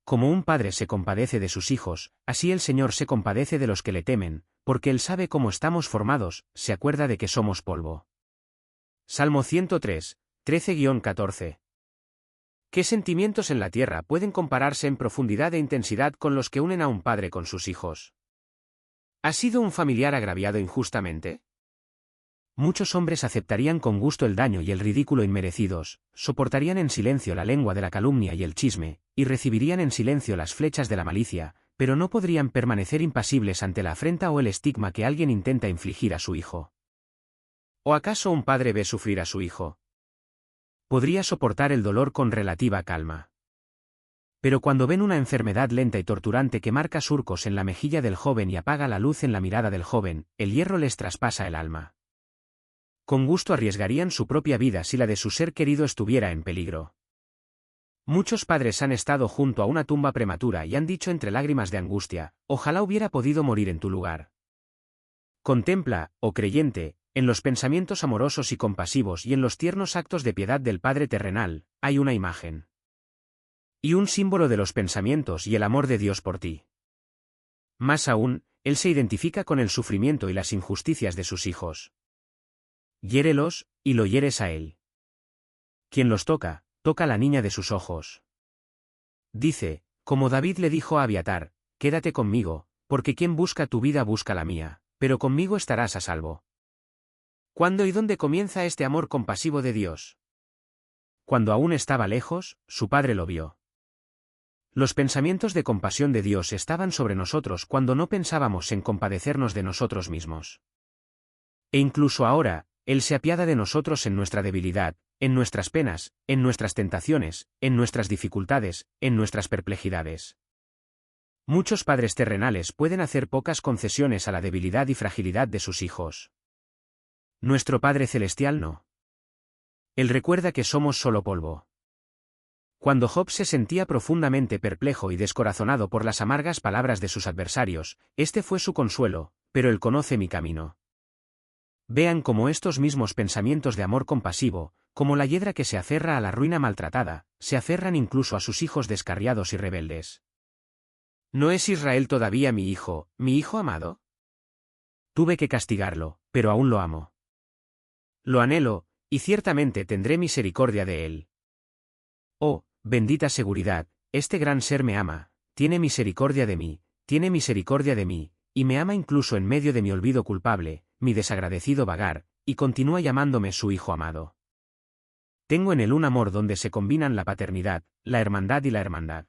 Como un padre se compadece de sus hijos, así el Señor se compadece de los que le temen, porque Él sabe cómo estamos formados, se acuerda de que somos polvo. Salmo 103, 13-14. ¿Qué sentimientos en la tierra pueden compararse en profundidad e intensidad con los que unen a un padre con sus hijos? ¿Ha sido un familiar agraviado injustamente? Muchos hombres aceptarían con gusto el daño y el ridículo inmerecidos, soportarían en silencio la lengua de la calumnia y el chisme, y recibirían en silencio las flechas de la malicia, pero no podrían permanecer impasibles ante la afrenta o el estigma que alguien intenta infligir a su hijo. ¿O acaso un padre ve sufrir a su hijo? Podría soportar el dolor con relativa calma. Pero cuando ven una enfermedad lenta y torturante que marca surcos en la mejilla del joven y apaga la luz en la mirada del joven, el hierro les traspasa el alma. Con gusto arriesgarían su propia vida si la de su ser querido estuviera en peligro. Muchos padres han estado junto a una tumba prematura y han dicho entre lágrimas de angustia: ojalá hubiera podido morir en tu lugar. Contempla, oh creyente, en los pensamientos amorosos y compasivos y en los tiernos actos de piedad del Padre terrenal, hay una imagen y un símbolo de los pensamientos y el amor de Dios por ti. Más aún, Él se identifica con el sufrimiento y las injusticias de sus hijos. Hiérelos, y lo hieres a Él. Quien los toca, toca a la niña de sus ojos. Dice, como David le dijo a Abiatar: quédate conmigo, porque quien busca tu vida busca la mía, pero conmigo estarás a salvo. ¿Cuándo y dónde comienza este amor compasivo de Dios? Cuando aún estaba lejos, su Padre lo vio. Los pensamientos de compasión de Dios estaban sobre nosotros cuando no pensábamos en compadecernos de nosotros mismos. E incluso ahora, Él se apiada de nosotros en nuestra debilidad, en nuestras penas, en nuestras tentaciones, en nuestras dificultades, en nuestras perplejidades. Muchos padres terrenales pueden hacer pocas concesiones a la debilidad y fragilidad de sus hijos. Nuestro Padre Celestial no. Él recuerda que somos solo polvo. Cuando Job se sentía profundamente perplejo y descorazonado por las amargas palabras de sus adversarios, este fue su consuelo: pero Él conoce mi camino. Vean cómo estos mismos pensamientos de amor compasivo, como la hiedra que se aferra a la ruina maltratada, se aferran incluso a sus hijos descarriados y rebeldes. ¿No es Israel todavía mi hijo amado? Tuve que castigarlo, pero aún lo amo. Lo anhelo, y ciertamente tendré misericordia de él. Oh, bendita seguridad, este gran ser me ama, tiene misericordia de mí, y me ama incluso en medio de mi olvido culpable, mi desagradecido vagar, y continúa llamándome su hijo amado. Tengo en él un amor donde se combinan la paternidad, la hermandad y la hermandad.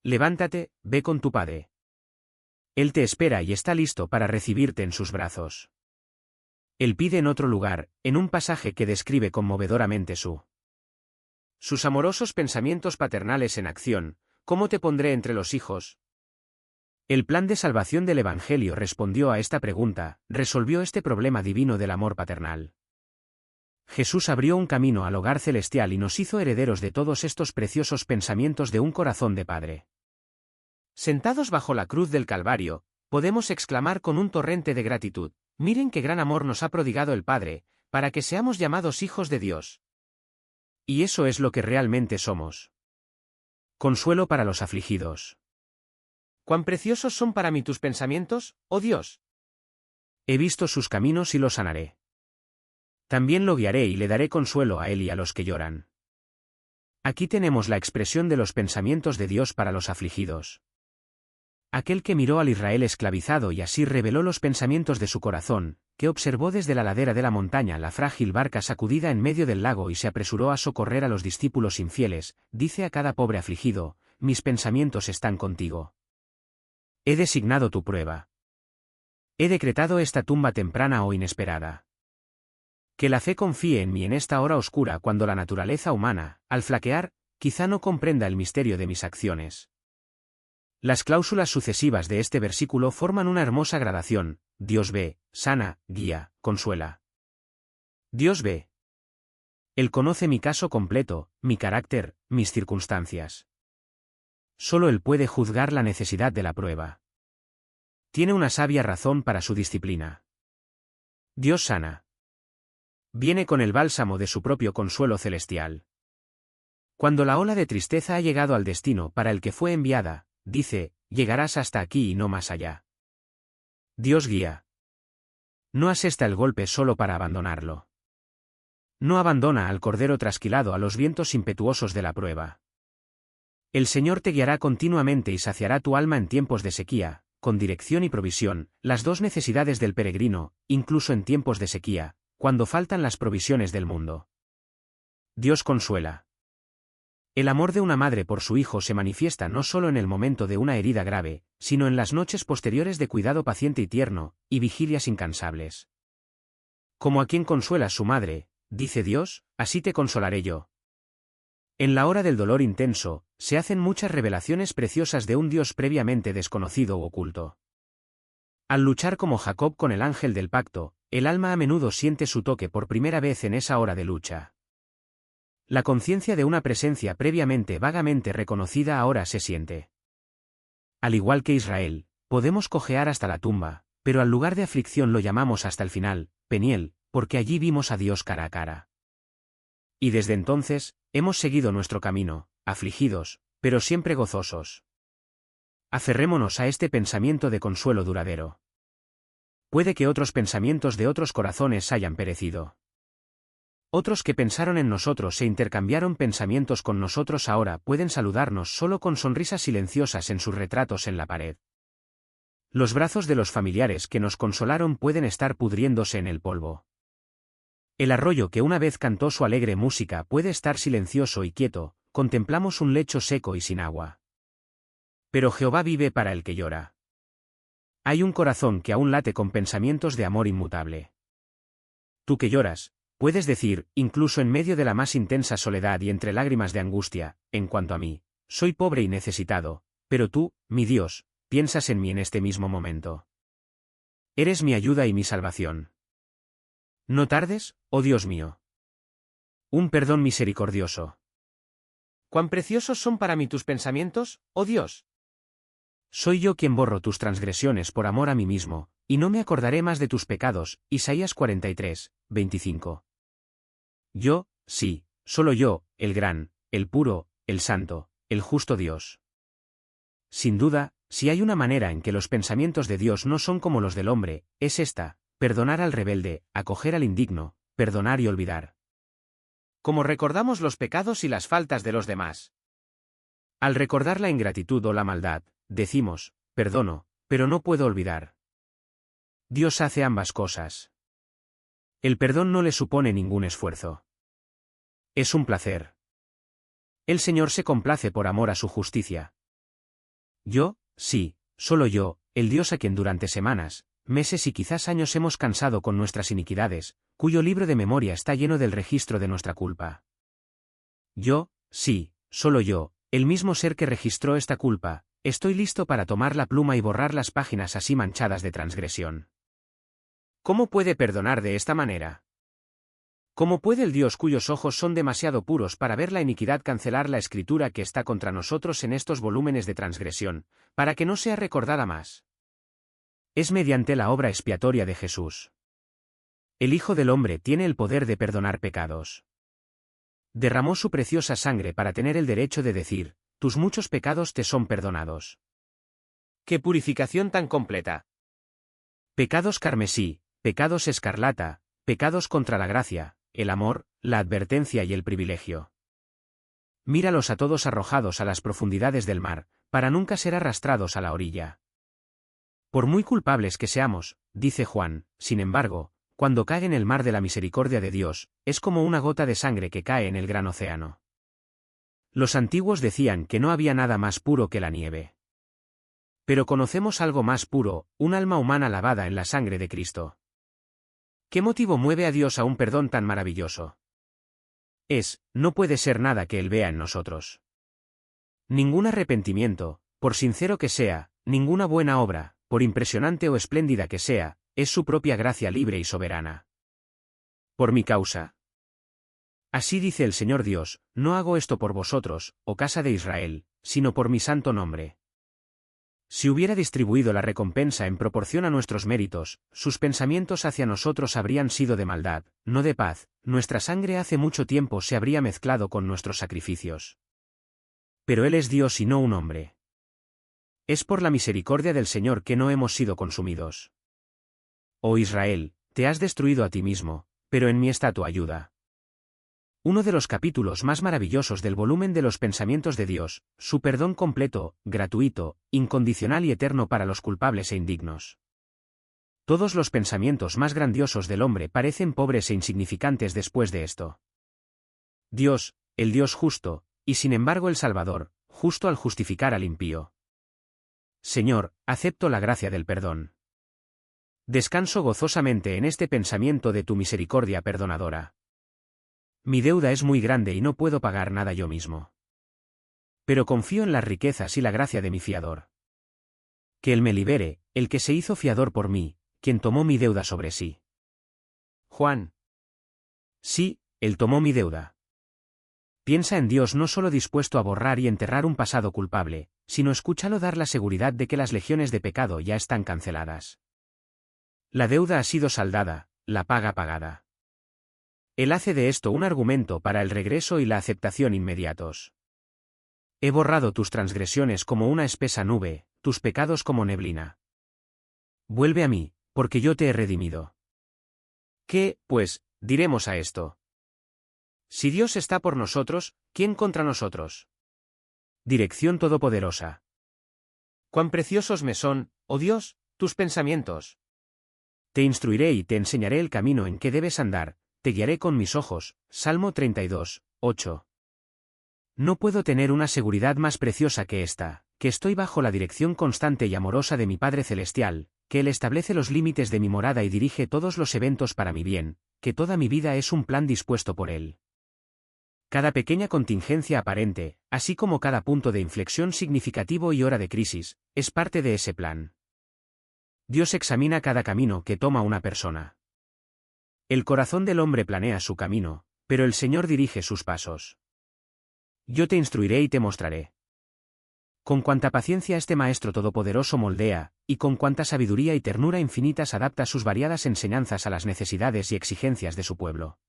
Levántate, ve con tu padre. Él te espera y está listo para recibirte en sus brazos. Él pide en otro lugar, en un pasaje que describe conmovedoramente sus amorosos pensamientos paternales en acción: ¿cómo te pondré entre los hijos? El plan de salvación del Evangelio respondió a esta pregunta, resolvió este problema divino del amor paternal. Jesús abrió un camino al hogar celestial y nos hizo herederos de todos estos preciosos pensamientos de un corazón de Padre. Sentados bajo la cruz del Calvario, podemos exclamar con un torrente de gratitud: miren qué gran amor nos ha prodigado el Padre, para que seamos llamados hijos de Dios. Y eso es lo que realmente somos. Consuelo para los afligidos. ¿Cuán preciosos son para mí tus pensamientos, oh Dios? He visto sus caminos y los sanaré. También lo guiaré y le daré consuelo a él y a los que lloran. Aquí tenemos la expresión de los pensamientos de Dios para los afligidos. Aquel que miró al Israel esclavizado y así reveló los pensamientos de su corazón, que observó desde la ladera de la montaña la frágil barca sacudida en medio del lago y se apresuró a socorrer a los discípulos infieles, dice a cada pobre afligido: mis pensamientos están contigo. He designado tu prueba. He decretado esta tumba temprana o inesperada. Que la fe confíe en mí en esta hora oscura cuando la naturaleza humana, al flaquear, quizá no comprenda el misterio de mis acciones. Las cláusulas sucesivas de este versículo forman una hermosa gradación: Dios ve, sana, guía, consuela. Dios ve. Él conoce mi caso completo, mi carácter, mis circunstancias. Solo Él puede juzgar la necesidad de la prueba. Tiene una sabia razón para su disciplina. Dios sana. Viene con el bálsamo de su propio consuelo celestial. Cuando la ola de tristeza ha llegado al destino para el que fue enviada, dice: llegarás hasta aquí y no más allá. Dios guía. No asesta el golpe solo para abandonarlo. No abandona al cordero trasquilado a los vientos impetuosos de la prueba. El Señor te guiará continuamente y saciará tu alma en tiempos de sequía, con dirección y provisión, las dos necesidades del peregrino, incluso en tiempos de sequía, cuando faltan las provisiones del mundo. Dios consuela. El amor de una madre por su hijo se manifiesta no solo en el momento de una herida grave, sino en las noches posteriores de cuidado paciente y tierno, y vigilias incansables. Como a quien consuela su madre, dice Dios, así te consolaré yo. En la hora del dolor intenso, se hacen muchas revelaciones preciosas de un Dios previamente desconocido u oculto. Al luchar como Jacob con el ángel del pacto, el alma a menudo siente su toque por primera vez en esa hora de lucha. La conciencia de una presencia previamente vagamente reconocida ahora se siente. Al igual que Israel, podemos cojear hasta la tumba, pero al lugar de aflicción lo llamamos hasta el final, Peniel, porque allí vimos a Dios cara a cara. Y desde entonces, hemos seguido nuestro camino, afligidos, pero siempre gozosos. Aferrémonos a este pensamiento de consuelo duradero. Puede que otros pensamientos de otros corazones hayan perecido. Otros que pensaron en nosotros e intercambiaron pensamientos con nosotros ahora pueden saludarnos solo con sonrisas silenciosas en sus retratos en la pared. Los brazos de los familiares que nos consolaron pueden estar pudriéndose en el polvo. El arroyo que una vez cantó su alegre música puede estar silencioso y quieto, contemplamos un lecho seco y sin agua. Pero Jehová vive para el que llora. Hay un corazón que aún late con pensamientos de amor inmutable. Tú que lloras, puedes decir, incluso en medio de la más intensa soledad y entre lágrimas de angustia: en cuanto a mí, soy pobre y necesitado, pero tú, mi Dios, piensas en mí en este mismo momento. Eres mi ayuda y mi salvación. No tardes, oh Dios mío. Un perdón misericordioso. ¿Cuán preciosos son para mí tus pensamientos, oh Dios? Soy yo quien borro tus transgresiones por amor a mí mismo, y no me acordaré más de tus pecados. Isaías 43, 25. Yo, sí, solo yo, el gran, el puro, el santo, el justo Dios. Sin duda, si hay una manera en que los pensamientos de Dios no son como los del hombre, es esta: perdonar al rebelde, acoger al indigno, perdonar y olvidar. Como recordamos los pecados y las faltas de los demás. Al recordar la ingratitud o la maldad, decimos, perdono, pero no puedo olvidar. Dios hace ambas cosas. El perdón no le supone ningún esfuerzo. Es un placer. El Señor se complace por amor a su justicia. Yo, sí, solo yo, el Dios a quien durante semanas, meses y quizás años hemos cansado con nuestras iniquidades, cuyo libro de memoria está lleno del registro de nuestra culpa. Yo, sí, solo yo, el mismo ser que registró esta culpa, estoy listo para tomar la pluma y borrar las páginas así manchadas de transgresión. ¿Cómo puede perdonar de esta manera? ¿Cómo puede el Dios cuyos ojos son demasiado puros para ver la iniquidad cancelar la escritura que está contra nosotros en estos volúmenes de transgresión, para que no sea recordada más? Es mediante la obra expiatoria de Jesús. El Hijo del Hombre tiene el poder de perdonar pecados. Derramó su preciosa sangre para tener el derecho de decir, tus muchos pecados te son perdonados. ¡Qué purificación tan completa! Pecados carmesí, pecados escarlata, pecados contra la gracia, el amor, la advertencia y el privilegio. Míralos a todos arrojados a las profundidades del mar, para nunca ser arrastrados a la orilla. Por muy culpables que seamos, dice Juan, sin embargo, cuando cae en el mar de la misericordia de Dios, es como una gota de sangre que cae en el gran océano. Los antiguos decían que no había nada más puro que la nieve. Pero conocemos algo más puro, un alma humana lavada en la sangre de Cristo. ¿Qué motivo mueve a Dios a un perdón tan maravilloso? No puede ser nada que Él vea en nosotros. Ningún arrepentimiento, por sincero que sea, ninguna buena obra, por impresionante o espléndida que sea, es su propia gracia libre y soberana. Por mi causa. Así dice el Señor Dios, no hago esto por vosotros, oh casa de Israel, sino por mi santo nombre. Si hubiera distribuido la recompensa en proporción a nuestros méritos, sus pensamientos hacia nosotros habrían sido de maldad, no de paz, nuestra sangre hace mucho tiempo se habría mezclado con nuestros sacrificios. Pero Él es Dios y no un hombre. Es por la misericordia del Señor que no hemos sido consumidos. Oh Israel, te has destruido a ti mismo, pero en mí está tu ayuda. Uno de los capítulos más maravillosos del volumen de los pensamientos de Dios, su perdón completo, gratuito, incondicional y eterno para los culpables e indignos. Todos los pensamientos más grandiosos del hombre parecen pobres e insignificantes después de esto. Dios, el Dios justo, y sin embargo el Salvador, justo al justificar al impío. Señor, acepto la gracia del perdón. Descanso gozosamente en este pensamiento de tu misericordia perdonadora. Mi deuda es muy grande y no puedo pagar nada yo mismo. Pero confío en las riquezas y la gracia de mi fiador. Que Él me libere, el que se hizo fiador por mí, quien tomó mi deuda sobre sí. Juan. Sí, Él tomó mi deuda. Piensa en Dios no solo dispuesto a borrar y enterrar un pasado culpable, sino escúchalo dar la seguridad de que las legiones de pecado ya están canceladas. La deuda ha sido saldada, la paga pagada. Él hace de esto un argumento para el regreso y la aceptación inmediatos. He borrado tus transgresiones como una espesa nube, tus pecados como neblina. Vuelve a mí, porque yo te he redimido. ¿Qué, pues, diremos a esto? Si Dios está por nosotros, ¿quién contra nosotros? Dirección todopoderosa. Cuán preciosos me son, oh Dios, tus pensamientos. Te instruiré y te enseñaré el camino en que debes andar. Te guiaré con mis ojos, Salmo 32, 8. No puedo tener una seguridad más preciosa que esta, que estoy bajo la dirección constante y amorosa de mi Padre Celestial, que Él establece los límites de mi morada y dirige todos los eventos para mi bien, que toda mi vida es un plan dispuesto por Él. Cada pequeña contingencia aparente, así como cada punto de inflexión significativo y hora de crisis, es parte de ese plan. Dios examina cada camino que toma una persona. El corazón del hombre planea su camino, pero el Señor dirige sus pasos. Yo te instruiré y te mostraré. Con cuánta paciencia este Maestro Todopoderoso moldea, y con cuánta sabiduría y ternura infinitas adapta sus variadas enseñanzas a las necesidades y exigencias de su pueblo.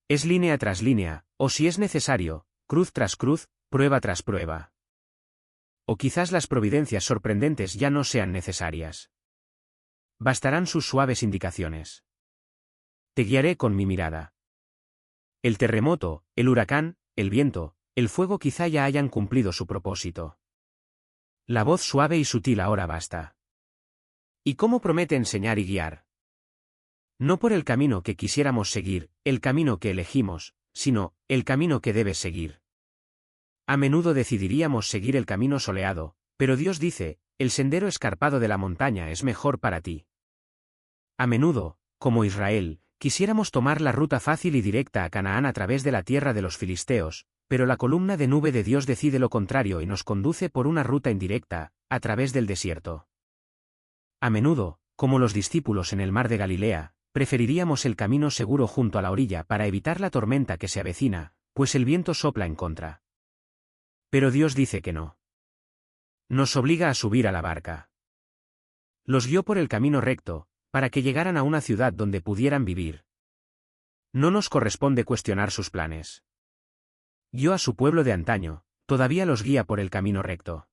Es línea tras línea, o si es necesario, cruz tras cruz, prueba tras prueba. O quizás las providencias sorprendentes ya no sean necesarias. Bastarán sus suaves indicaciones. Te guiaré con mi mirada. El terremoto, el huracán, el viento, el fuego quizá ya hayan cumplido su propósito. La voz suave y sutil ahora basta. ¿Y cómo promete enseñar y guiar? No por el camino que quisiéramos seguir, el camino que elegimos, sino, el camino que debes seguir. A menudo decidiríamos seguir el camino soleado, pero Dios dice, el sendero escarpado de la montaña es mejor para ti. A menudo, como Israel, quisiéramos tomar la ruta fácil y directa a Canaán a través de la tierra de los filisteos, pero la columna de nube de Dios decide lo contrario y nos conduce por una ruta indirecta, a través del desierto. A menudo, como los discípulos en el mar de Galilea, preferiríamos el camino seguro junto a la orilla para evitar la tormenta que se avecina, pues el viento sopla en contra. Pero Dios dice que no. Nos obliga a subir a la barca. Los guió por el camino recto, para que llegaran a una ciudad donde pudieran vivir. No nos corresponde cuestionar sus planes. Guió a su pueblo de antaño, todavía los guía por el camino recto.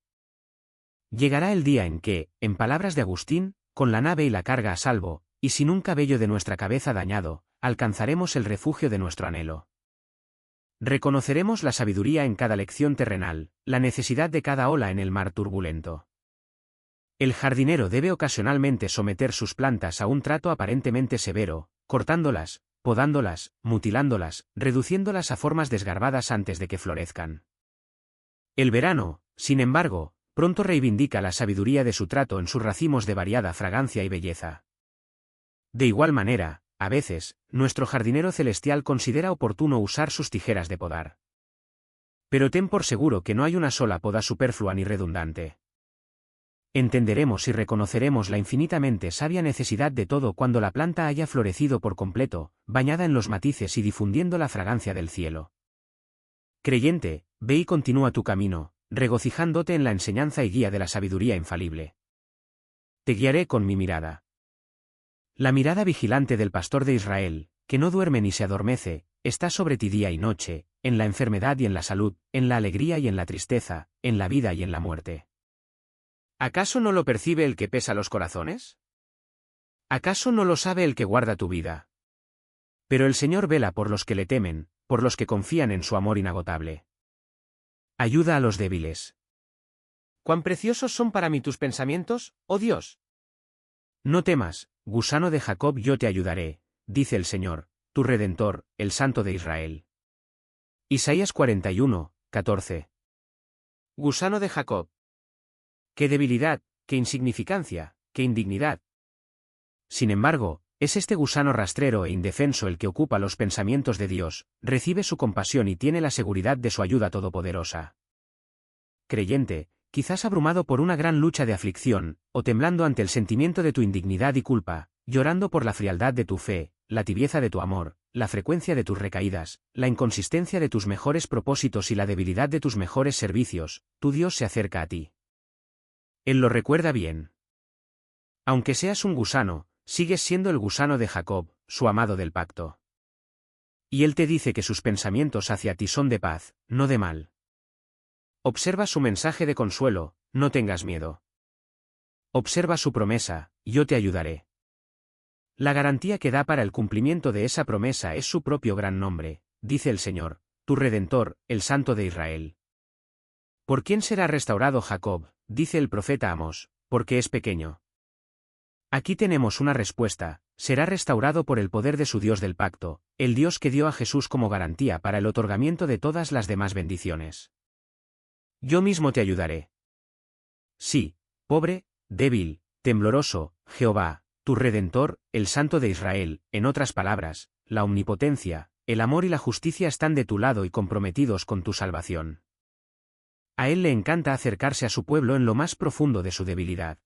Llegará el día en que, en palabras de Agustín, con la nave y la carga a salvo, y sin un cabello de nuestra cabeza dañado, alcanzaremos el refugio de nuestro anhelo. Reconoceremos la sabiduría en cada lección terrenal, la necesidad de cada ola en el mar turbulento. El jardinero debe ocasionalmente someter sus plantas a un trato aparentemente severo, cortándolas, podándolas, mutilándolas, reduciéndolas a formas desgarbadas antes de que florezcan. El verano, sin embargo, pronto reivindica la sabiduría de su trato en sus racimos de variada fragancia y belleza. De igual manera, a veces, nuestro jardinero celestial considera oportuno usar sus tijeras de podar. Pero ten por seguro que no hay una sola poda superflua ni redundante. Entenderemos y reconoceremos la infinitamente sabia necesidad de todo cuando la planta haya florecido por completo, bañada en los matices y difundiendo la fragancia del cielo. Creyente, ve y continúa tu camino, regocijándote en la enseñanza y guía de la sabiduría infalible. Te guiaré con mi mirada. La mirada vigilante del pastor de Israel, que no duerme ni se adormece, está sobre ti día y noche, en la enfermedad y en la salud, en la alegría y en la tristeza, en la vida y en la muerte. ¿Acaso no lo percibe el que pesa los corazones? ¿Acaso no lo sabe el que guarda tu vida? Pero el Señor vela por los que le temen, por los que confían en su amor inagotable. Ayuda a los débiles. ¿Cuán preciosos son para mí tus pensamientos, oh Dios? No temas, gusano de Jacob, yo te ayudaré, dice el Señor, tu Redentor, el Santo de Israel. Isaías 41, 14. Gusano de Jacob. ¡Qué debilidad, qué insignificancia, qué indignidad! Sin embargo, es este gusano rastrero e indefenso el que ocupa los pensamientos de Dios, recibe su compasión y tiene la seguridad de su ayuda todopoderosa. Creyente, quizás abrumado por una gran lucha de aflicción, o temblando ante el sentimiento de tu indignidad y culpa, llorando por la frialdad de tu fe, la tibieza de tu amor, la frecuencia de tus recaídas, la inconsistencia de tus mejores propósitos y la debilidad de tus mejores servicios, tu Dios se acerca a ti. Él lo recuerda bien. Aunque seas un gusano, sigues siendo el gusano de Jacob, su amado del pacto. Y él te dice que sus pensamientos hacia ti son de paz, no de mal. Observa su mensaje de consuelo, no tengas miedo. Observa su promesa, yo te ayudaré. La garantía que da para el cumplimiento de esa promesa es su propio gran nombre, dice el Señor, tu Redentor, el Santo de Israel. ¿Por quién será restaurado Jacob?, dice el profeta Amós, porque es pequeño. Aquí tenemos una respuesta, será restaurado por el poder de su Dios del pacto, el Dios que dio a Jesús como garantía para el otorgamiento de todas las demás bendiciones. Yo mismo te ayudaré. Sí, pobre, débil, tembloroso, Jehová, tu Redentor, el Santo de Israel, en otras palabras, la omnipotencia, el amor y la justicia están de tu lado y comprometidos con tu salvación. A él le encanta acercarse a su pueblo en lo más profundo de su debilidad.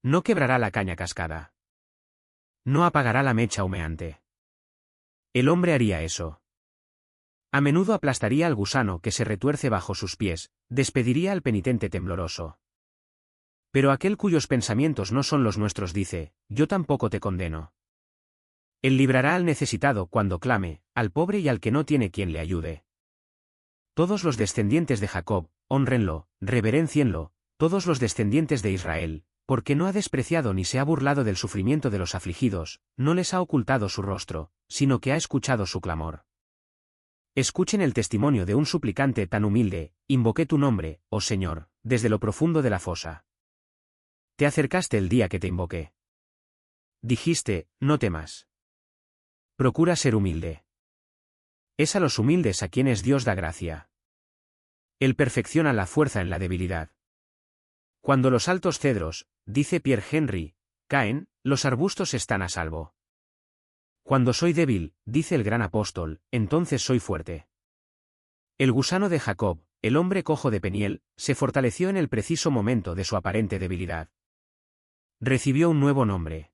No quebrará la caña cascada. No apagará la mecha humeante. El hombre haría eso. A menudo aplastaría al gusano que se retuerce bajo sus pies, despediría al penitente tembloroso. Pero aquel cuyos pensamientos no son los nuestros dice, yo tampoco te condeno. Él librará al necesitado cuando clame, al pobre y al que no tiene quien le ayude. Todos los descendientes de Jacob, hónrenlo, reverencienlo, todos los descendientes de Israel, porque no ha despreciado ni se ha burlado del sufrimiento de los afligidos, no les ha ocultado su rostro, sino que ha escuchado su clamor. Escuchen el testimonio de un suplicante tan humilde: invoqué tu nombre, oh Señor, desde lo profundo de la fosa. Te acercaste el día que te invoqué. Dijiste, no temas. Procura ser humilde. Es a los humildes a quienes Dios da gracia. Él perfecciona la fuerza en la debilidad. Cuando los altos cedros, dice Pierre Henry, caen, los arbustos están a salvo. Cuando soy débil, dice el gran apóstol, entonces soy fuerte. El gusano de Jacob, el hombre cojo de Peniel, se fortaleció en el preciso momento de su aparente debilidad. Recibió un nuevo nombre.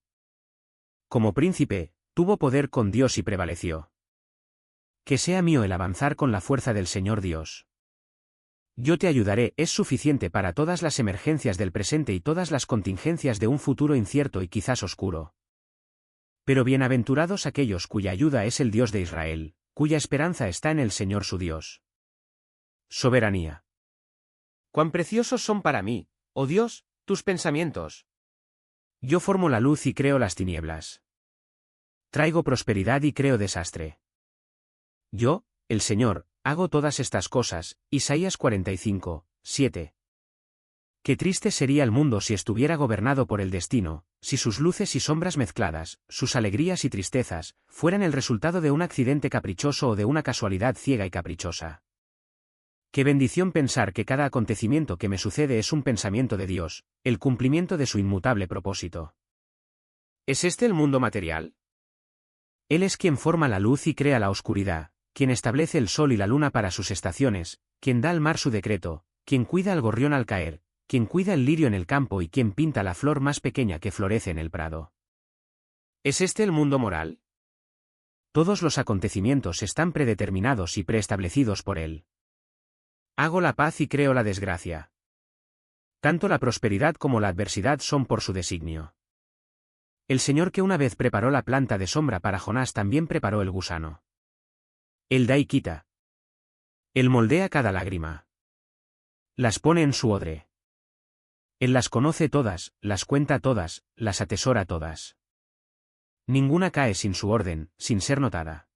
Como príncipe, tuvo poder con Dios y prevaleció. Que sea mío el avanzar con la fuerza del Señor Dios. Yo te ayudaré es suficiente para todas las emergencias del presente y todas las contingencias de un futuro incierto y quizás oscuro. Pero bienaventurados aquellos cuya ayuda es el Dios de Israel, cuya esperanza está en el Señor su Dios. Soberanía. Cuán preciosos son para mí, oh Dios, tus pensamientos. Yo formo la luz y creo las tinieblas. Traigo prosperidad y creo desastre. Yo, el Señor, hago todas estas cosas. Isaías 45, 7. Qué triste sería el mundo si estuviera gobernado por el destino, si sus luces y sombras mezcladas, sus alegrías y tristezas, fueran el resultado de un accidente caprichoso o de una casualidad ciega y caprichosa. Qué bendición pensar que cada acontecimiento que me sucede es un pensamiento de Dios, el cumplimiento de su inmutable propósito. ¿Es este el mundo material? Él es quien forma la luz y crea la oscuridad, quien establece el sol y la luna para sus estaciones, quien da al mar su decreto, quien cuida al gorrión al caer, quien cuida el lirio en el campo y quien pinta la flor más pequeña que florece en el prado. ¿Es este el mundo moral? Todos los acontecimientos están predeterminados y preestablecidos por él. Hago la paz y creo la desgracia. Tanto la prosperidad como la adversidad son por su designio. El Señor que una vez preparó la planta de sombra para Jonás también preparó el gusano. Él da y quita. Él moldea cada lágrima. Las pone en su odre. Él las conoce todas, las cuenta todas, las atesora todas. Ninguna cae sin su orden, sin ser notada.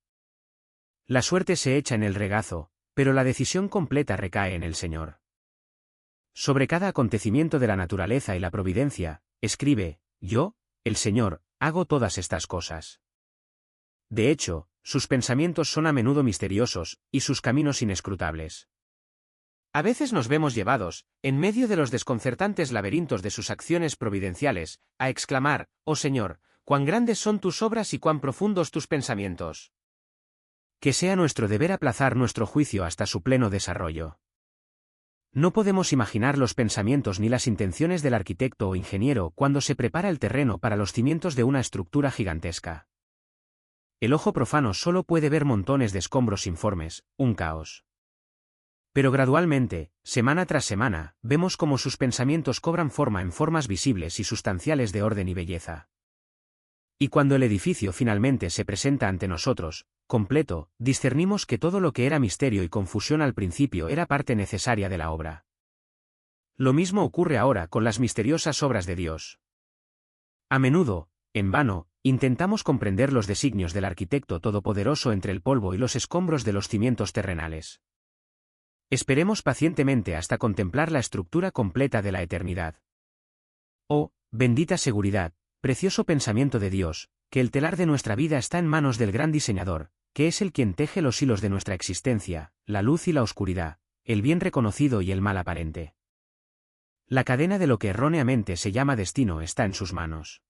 La suerte se echa en el regazo, pero la decisión completa recae en el Señor. Sobre cada acontecimiento de la naturaleza y la providencia, escribe, yo, el Señor, hago todas estas cosas. De hecho, sus pensamientos son a menudo misteriosos, y sus caminos inescrutables. A veces nos vemos llevados, en medio de los desconcertantes laberintos de sus acciones providenciales, a exclamar, oh Señor, cuán grandes son tus obras y cuán profundos tus pensamientos. Que sea nuestro deber aplazar nuestro juicio hasta su pleno desarrollo. No podemos imaginar los pensamientos ni las intenciones del arquitecto o ingeniero cuando se prepara el terreno para los cimientos de una estructura gigantesca. El ojo profano solo puede ver montones de escombros informes, un caos. Pero gradualmente, semana tras semana, vemos cómo sus pensamientos cobran forma en formas visibles y sustanciales de orden y belleza. Y cuando el edificio finalmente se presenta ante nosotros, completo, discernimos que todo lo que era misterio y confusión al principio era parte necesaria de la obra. Lo mismo ocurre ahora con las misteriosas obras de Dios. A menudo, en vano, intentamos comprender los designios del arquitecto todopoderoso entre el polvo y los escombros de los cimientos terrenales. Esperemos pacientemente hasta contemplar la estructura completa de la eternidad. Oh, bendita seguridad, precioso pensamiento de Dios, que el telar de nuestra vida está en manos del gran diseñador, que es el quien teje los hilos de nuestra existencia, la luz y la oscuridad, el bien reconocido y el mal aparente. La cadena de lo que erróneamente se llama destino está en sus manos.